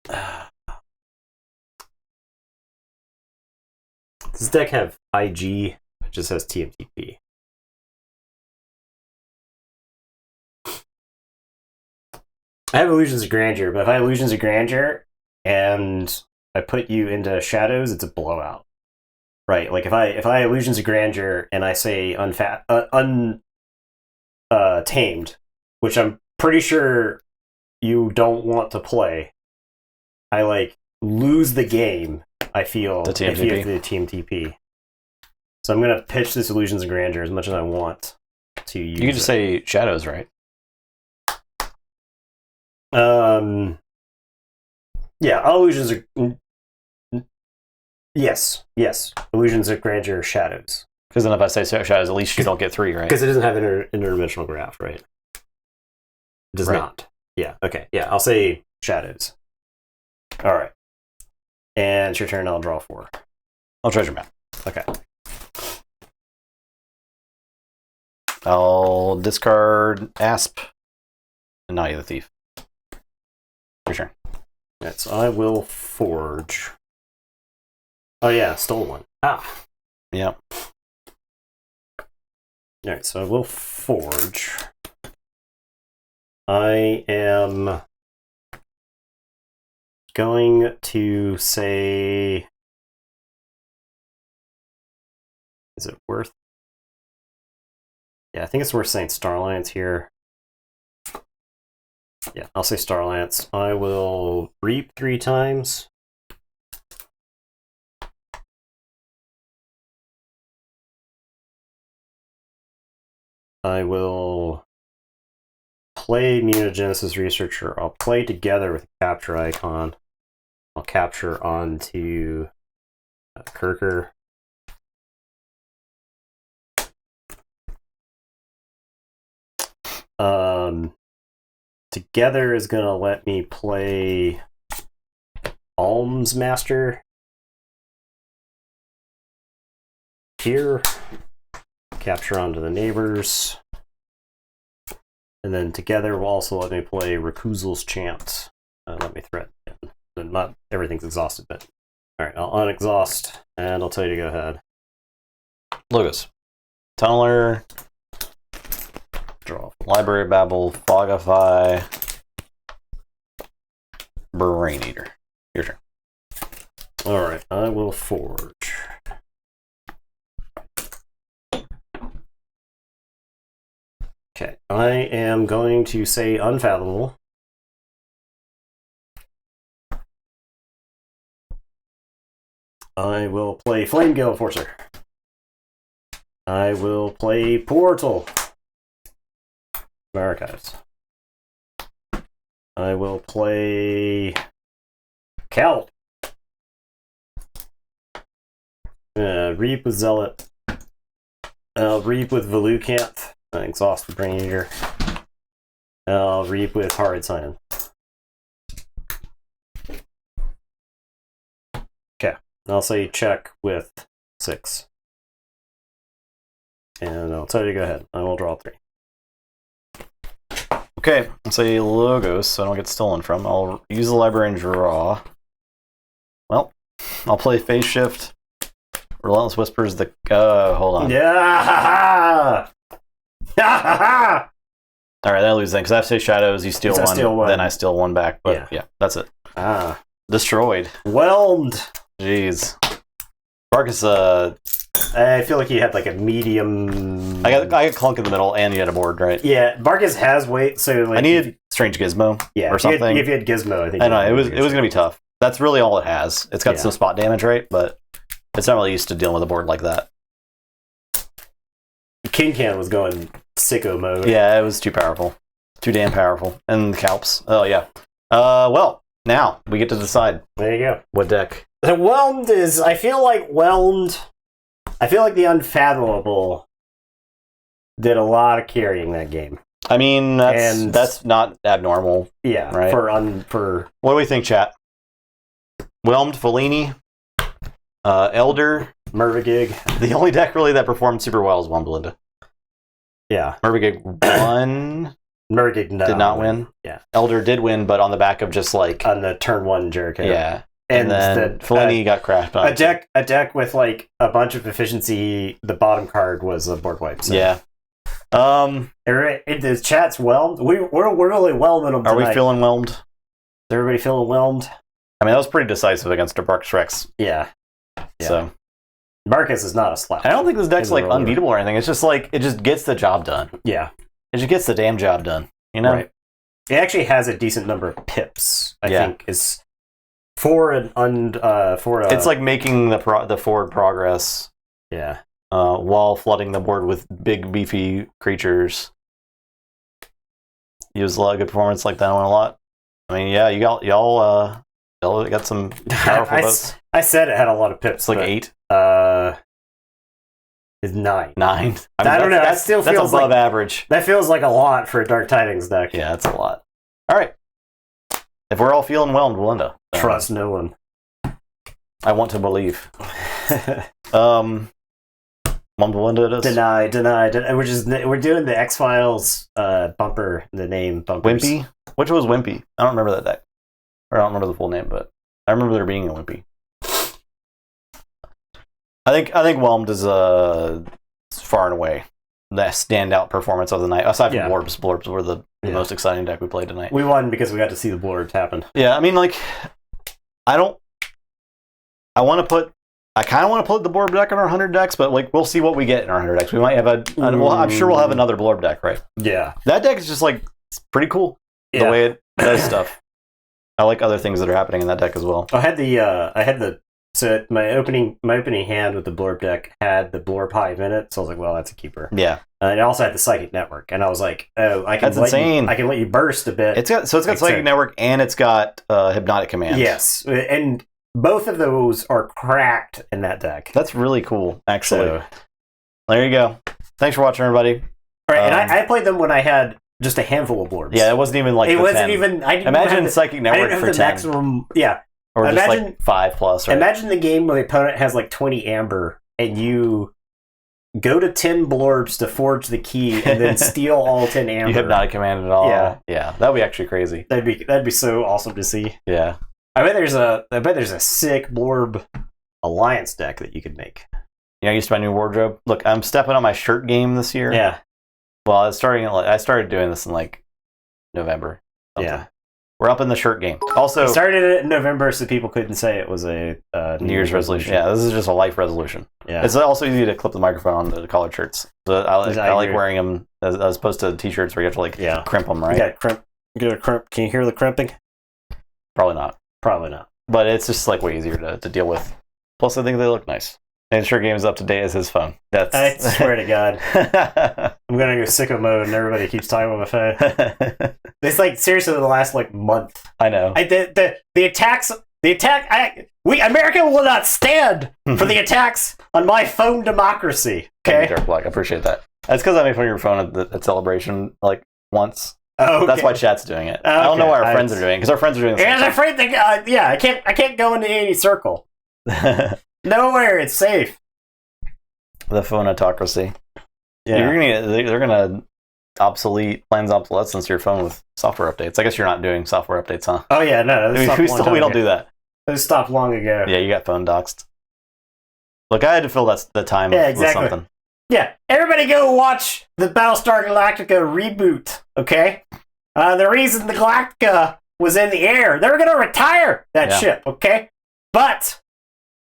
[SPEAKER 1] does this deck have IG? It just has TMTP. I have Illusions of Grandeur, but if I have Illusions of Grandeur and I put you into Shadows, it's a blowout. Right, like if I have Illusions of Grandeur and I say Tamed, which I'm pretty sure you don't want to play, I like lose the game, I feel, if you have the TMTP. So I'm going to pitch this Illusions of Grandeur as much as I want to use
[SPEAKER 2] You can just say Shadows, right?
[SPEAKER 1] Yeah, Illusions of... Yes. Illusions of Grandeur Shadows.
[SPEAKER 2] Because then if I say Shadows, at least you don't get 3, right?
[SPEAKER 1] Because it doesn't have interdimensional graph, right? It does not. Yeah, okay. Yeah, I'll say Shadows. Alright. And it's your turn, I'll draw 4.
[SPEAKER 2] I'll treasure map.
[SPEAKER 1] Okay.
[SPEAKER 2] I'll discard Asp and Naughty the Thief. Your turn.
[SPEAKER 1] Right, so I will forge. Oh yeah, stole one. Ah.
[SPEAKER 2] Yep.
[SPEAKER 1] Alright, so I will forge. I am going to say... Is it worth... Yeah, I think it's worth saying Star Alliance here. Yeah, I'll say Star Alliance. I will reap 3 times. I will play Mutagenesis Researcher. I'll play together with a capture icon. I'll capture onto Kirker. Together is going to let me play Alms Master here. Capture onto the neighbors. And then together will also let me play Recusals Chant. Let me threaten. Not everything's exhausted, but alright, I'll unexhaust and I'll tell you to go ahead.
[SPEAKER 2] Logos. Tunneler.
[SPEAKER 1] Draw.
[SPEAKER 2] Library Babble, Fogify, Brain Eater. Your turn.
[SPEAKER 1] Alright, I will forge. Okay, I am going to say Unfathomable. I will play Flame Gale Enforcer. I will play Portal. My archives. I will play Cal. Reap with Zealot. I'll Reap with Velucanth. Exhaust with Brain Eater. I'll Reap with Horrid Sign. Okay. I'll say check with 6. And I'll tell you to go ahead. I will draw 3.
[SPEAKER 2] Okay, I'll say Logos so I don't get stolen from. I'll use the library and draw. Well, I'll play Phase Shift. Relentless Whispers the... hold on.
[SPEAKER 1] Yeah!
[SPEAKER 2] Alright, then I lose then, because I have to say Shadows, you steal
[SPEAKER 1] I
[SPEAKER 2] one,
[SPEAKER 1] steal one.
[SPEAKER 2] then I steal one back. But yeah, that's it. Destroyed.
[SPEAKER 1] Whelmed.
[SPEAKER 2] Jeez. Marcus,
[SPEAKER 1] I feel like he had like a medium.
[SPEAKER 2] I got Clunk in the middle, and you had a board, right?
[SPEAKER 1] Yeah, Marcus has weight, so like
[SPEAKER 2] I needed Strange Gizmo,
[SPEAKER 1] yeah,
[SPEAKER 2] or something.
[SPEAKER 1] If you had Gizmo, I think.
[SPEAKER 2] I know it was gonna be tough. That's really all it has. It's got some spot damage, right? But it's not really used to dealing with a board like that.
[SPEAKER 1] King Can was going sicko mode.
[SPEAKER 2] Yeah, it was too powerful, too damn powerful, and the Calps. Oh yeah. Well, now we get to decide
[SPEAKER 1] There you go.
[SPEAKER 2] what deck.
[SPEAKER 1] The Whelmed is. I feel like Whelmed. I feel like the Unfathomable did a lot of carrying that game.
[SPEAKER 2] I mean, that's not abnormal.
[SPEAKER 1] Yeah,
[SPEAKER 2] right.
[SPEAKER 1] For
[SPEAKER 2] What do we think, chat? Whelmed, Fellini, Elder,
[SPEAKER 1] Mervigig.
[SPEAKER 2] The only deck really that performed super well is One Belinda.
[SPEAKER 1] Yeah,
[SPEAKER 2] Mervigig won.
[SPEAKER 1] Mervigig
[SPEAKER 2] Did not win.
[SPEAKER 1] Yeah,
[SPEAKER 2] Elder did win, but on the back of just like
[SPEAKER 1] on the turn 1 Jericho.
[SPEAKER 2] yeah. And then Fellini got crashed on.
[SPEAKER 1] A deck with like a bunch of efficiency. The bottom card was a board wipe. So.
[SPEAKER 2] Yeah.
[SPEAKER 1] The chat's whelmed. We're really whelming them tonight.
[SPEAKER 2] Are we feeling whelmed?
[SPEAKER 1] Is everybody feeling whelmed?
[SPEAKER 2] I mean, that was pretty decisive against Dark Rex.
[SPEAKER 1] Yeah.
[SPEAKER 2] So
[SPEAKER 1] Marcus is not a slouch.
[SPEAKER 2] I don't think this deck's like
[SPEAKER 1] roller.
[SPEAKER 2] unbeatable or anything. It's just like it just gets the job done.
[SPEAKER 1] Yeah.
[SPEAKER 2] It just gets the damn job done. You know?
[SPEAKER 1] Right. It actually has a decent number of pips. I
[SPEAKER 2] Yeah.
[SPEAKER 1] think is for a.
[SPEAKER 2] It's like making the forward progress.
[SPEAKER 1] Yeah.
[SPEAKER 2] While flooding the board with big beefy creatures. Use a lot of good performance like that one a lot. I mean, yeah, y'all got some powerful votes.
[SPEAKER 1] I said it had a lot of pips.
[SPEAKER 2] It's like 8.
[SPEAKER 1] Is 9.
[SPEAKER 2] 9. I, mean,
[SPEAKER 1] I don't know. That still
[SPEAKER 2] that's
[SPEAKER 1] feels
[SPEAKER 2] above
[SPEAKER 1] like
[SPEAKER 2] average.
[SPEAKER 1] that feels like a lot for a Dark Tidings deck.
[SPEAKER 2] Yeah, that's a lot. All right. If we're all feeling whelmed, Belinda.
[SPEAKER 1] Trust no one.
[SPEAKER 2] I want to believe. One Belinda it is.
[SPEAKER 1] Deny. We're doing the X-Files bumper, the name bumpers.
[SPEAKER 2] Wimpy? Which was Wimpy? I don't remember that deck. Or I don't remember the full name, but I remember there being a Wimpy. I think Whelmed is far and away the standout performance of the night. Aside from Blorbs. Blorbs were the most exciting deck we played tonight.
[SPEAKER 1] We won because we got to see the Blorbs happen.
[SPEAKER 2] Yeah, I mean, like, I kind of want to put the Blorb deck in our 100 decks, but like we'll see what we get in our 100 decks. We might have I'm sure we'll have another Blorb deck, right?
[SPEAKER 1] Yeah.
[SPEAKER 2] That deck is just like it's pretty cool the way it does stuff. I like other things that are happening in that deck as well.
[SPEAKER 1] So my opening hand with the Blorb deck had the Blorb Hive in it, so I was like, well, that's a keeper.
[SPEAKER 2] Yeah.
[SPEAKER 1] And it also had the Psychic Network, and I was like, oh, I can let you burst a bit.
[SPEAKER 2] It's got Psychic Network and it's got Hypnotic Command.
[SPEAKER 1] Yes, and both of those are cracked in that deck.
[SPEAKER 2] That's really cool, actually. So, there you go. Thanks for watching, everybody.
[SPEAKER 1] All right, and I played them when I had just a handful of Blorbs.
[SPEAKER 2] Yeah, it wasn't even like
[SPEAKER 1] it wasn't
[SPEAKER 2] 10.
[SPEAKER 1] even. I didn't
[SPEAKER 2] imagine
[SPEAKER 1] have
[SPEAKER 2] Psychic Network
[SPEAKER 1] I didn't have
[SPEAKER 2] for
[SPEAKER 1] the
[SPEAKER 2] 10.
[SPEAKER 1] maximum. Yeah.
[SPEAKER 2] Or just like 5+. Right?
[SPEAKER 1] Imagine the game where the opponent has like 20 amber and you go to 10 Blorbs to forge the key and then steal all 10 amber.
[SPEAKER 2] You Hypnotic Command at all. Yeah. That would be actually crazy.
[SPEAKER 1] That'd be so awesome to see.
[SPEAKER 2] Yeah.
[SPEAKER 1] I bet there's a sick Blorb alliance deck that you could make.
[SPEAKER 2] You know, I used my new wardrobe. Look, I'm stepping on my shirt game this year.
[SPEAKER 1] Yeah.
[SPEAKER 2] Well, I started doing this in like November. Something.
[SPEAKER 1] Yeah.
[SPEAKER 2] We're up in the shirt game. Also,
[SPEAKER 1] We started it in November so people couldn't say it was a
[SPEAKER 2] New Year's resolution. Yeah, this is just a life resolution.
[SPEAKER 1] Yeah.
[SPEAKER 2] It's also easy to clip the microphone on the collared shirts. So I like
[SPEAKER 1] agree.
[SPEAKER 2] wearing them as opposed to t-shirts where you have to like crimp them, right?
[SPEAKER 1] You got crimp. Get a crimp. Can you hear the crimping?
[SPEAKER 2] Probably not.
[SPEAKER 1] Probably not.
[SPEAKER 2] But it's just like way easier to deal with. Plus, I think they look nice. And shirt game is up to date as his phone.
[SPEAKER 1] I swear to God, I'm gonna go sicko mode, and everybody keeps talking on my phone. It's like seriously the last like month.
[SPEAKER 2] I know.
[SPEAKER 1] The attacks. America will not stand for the attacks on my phone democracy.
[SPEAKER 2] Thank
[SPEAKER 1] Okay.
[SPEAKER 2] you, Dark Black. I appreciate that. That's because I made fun of your phone at Celebration like once.
[SPEAKER 1] Oh, okay.
[SPEAKER 2] That's why chat's doing it.
[SPEAKER 1] Okay.
[SPEAKER 2] I don't know why our friends are doing it because our friends are doing it.
[SPEAKER 1] And I'm afraid that I can't go into any circle. Nowhere, it's safe.
[SPEAKER 2] The phone autocracy.
[SPEAKER 1] Yeah.
[SPEAKER 2] They're gonna obsolete plans obsolescence your phone with software updates. I guess you're not doing software updates, huh?
[SPEAKER 1] Oh yeah, no.
[SPEAKER 2] We don't do that.
[SPEAKER 1] Those stopped long ago.
[SPEAKER 2] Yeah, you got phone doxed. Look, I had to fill the time with something.
[SPEAKER 1] Yeah, everybody go watch the Battlestar Galactica reboot, okay? The reason the Galactica was in the air, they were going to retire that ship, okay? But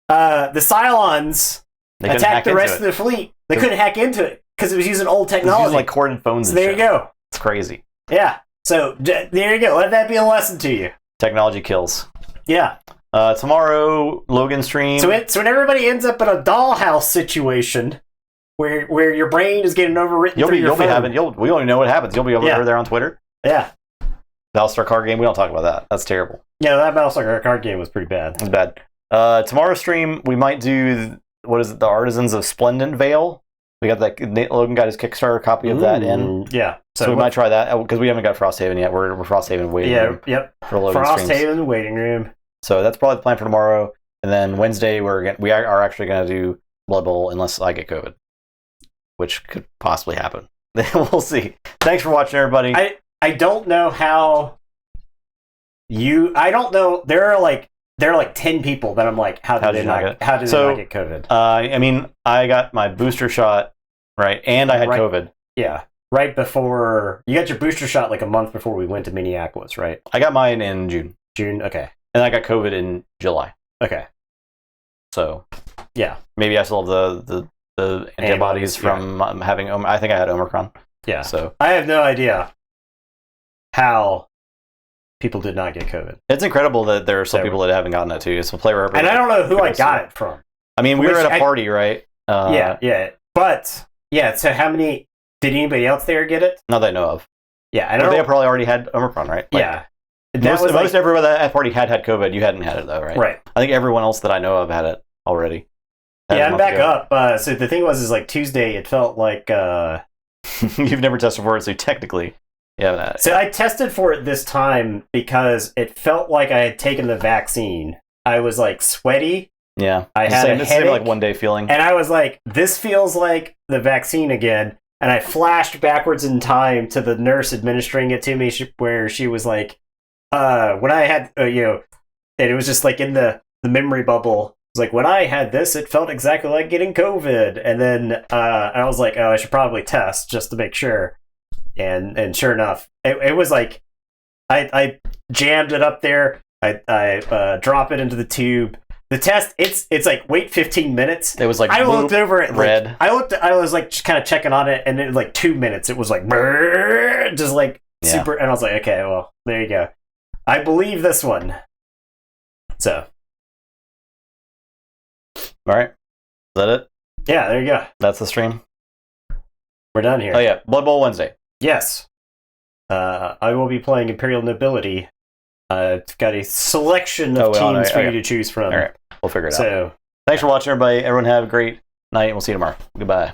[SPEAKER 1] the Cylons attacked the rest of the fleet. They couldn't hack into it because it was using old technology.
[SPEAKER 2] It was using like corded phones
[SPEAKER 1] so
[SPEAKER 2] and
[SPEAKER 1] there you go.
[SPEAKER 2] It's crazy.
[SPEAKER 1] Yeah, so there you go. Let that be a lesson to you.
[SPEAKER 2] Technology kills.
[SPEAKER 1] Yeah.
[SPEAKER 2] Tomorrow, Logan stream.
[SPEAKER 1] So when everybody ends up in a dollhouse situation where your brain is getting overwritten
[SPEAKER 2] we don't even know what happens. You'll be over there on Twitter.
[SPEAKER 1] Yeah.
[SPEAKER 2] Battlestar card game. We don't talk about that. That's terrible.
[SPEAKER 1] Yeah, that Battlestar card game was pretty bad.
[SPEAKER 2] It's bad. Tomorrow's stream, we might do the Artisans of Splendent Veil. We got that. Logan got his Kickstarter copy of that in.
[SPEAKER 1] Yeah.
[SPEAKER 2] So we might try that because we haven't got Frosthaven yet. We're Frosthaven waiting room.
[SPEAKER 1] Yep.
[SPEAKER 2] For Logan
[SPEAKER 1] Frosthaven waiting room.
[SPEAKER 2] So that's probably the plan for tomorrow. And then Wednesday we are actually going to do Blood Bowl unless I get COVID, which could possibly happen. We'll see. Thanks for watching, everybody.
[SPEAKER 1] I don't know how I don't know. There are like 10 people that I'm like, how did they not get COVID?
[SPEAKER 2] I mean, I got my booster shot, right? And I had COVID.
[SPEAKER 1] Yeah. Right before you got your booster shot, like a month before we went to Minneapolis, right?
[SPEAKER 2] I got mine in June.
[SPEAKER 1] Okay.
[SPEAKER 2] And I got COVID in July.
[SPEAKER 1] Okay.
[SPEAKER 2] So,
[SPEAKER 1] yeah.
[SPEAKER 2] Maybe I still have the antibodies from having I think I had Omicron.
[SPEAKER 1] Yeah.
[SPEAKER 2] So
[SPEAKER 1] I have no idea how people did not get COVID.
[SPEAKER 2] It's incredible that there are some people that haven't gotten it too. It's a player,
[SPEAKER 1] and I don't know who I got it from.
[SPEAKER 2] I mean, we were at a party, right?
[SPEAKER 1] Yeah. But so how many? Did anybody else there get it?
[SPEAKER 2] Not that I know of.
[SPEAKER 1] Yeah,
[SPEAKER 2] I know they probably already had Omicron, right?
[SPEAKER 1] Yeah.
[SPEAKER 2] Most everyone at that party had COVID. You hadn't had it though, right?
[SPEAKER 1] Right.
[SPEAKER 2] I think everyone else that I know of had it already.
[SPEAKER 1] Yeah, I'm back up. So the thing is like Tuesday, it felt like
[SPEAKER 2] you've never tested for it, so technically, yeah.
[SPEAKER 1] So I tested for it this time because it felt like I had taken the vaccine. I was like sweaty.
[SPEAKER 2] Yeah,
[SPEAKER 1] I had a headache,
[SPEAKER 2] like 1 day feeling,
[SPEAKER 1] and I was like, "This feels like the vaccine again." And I flashed backwards in time to the nurse administering it to me, where she was like, "When I had, and it was just like in the memory bubble." It was like, when I had this, it felt exactly like getting COVID. And then I was like, "Oh, I should probably test just to make sure." And sure enough, it was like I jammed it up there. I drop it into the tube. The test, it's like wait 15 minutes.
[SPEAKER 2] It was like
[SPEAKER 1] I looked over it.
[SPEAKER 2] Red.
[SPEAKER 1] I was like just kind of checking on it, and in like 2 minutes, it was like just like super. And I was like, okay, well, there you go. I believe this one. So,
[SPEAKER 2] all right, is that it?
[SPEAKER 1] Yeah, there you go.
[SPEAKER 2] That's the stream.
[SPEAKER 1] We're done here.
[SPEAKER 2] Oh yeah, Blood Bowl Wednesday.
[SPEAKER 1] Yes. I will be playing Imperial Nobility. I've got a selection of teams for you to choose from.
[SPEAKER 2] All right, we'll figure it out.
[SPEAKER 1] So,
[SPEAKER 2] thanks for watching, everybody. Everyone have a great night, and we'll see you tomorrow. Goodbye.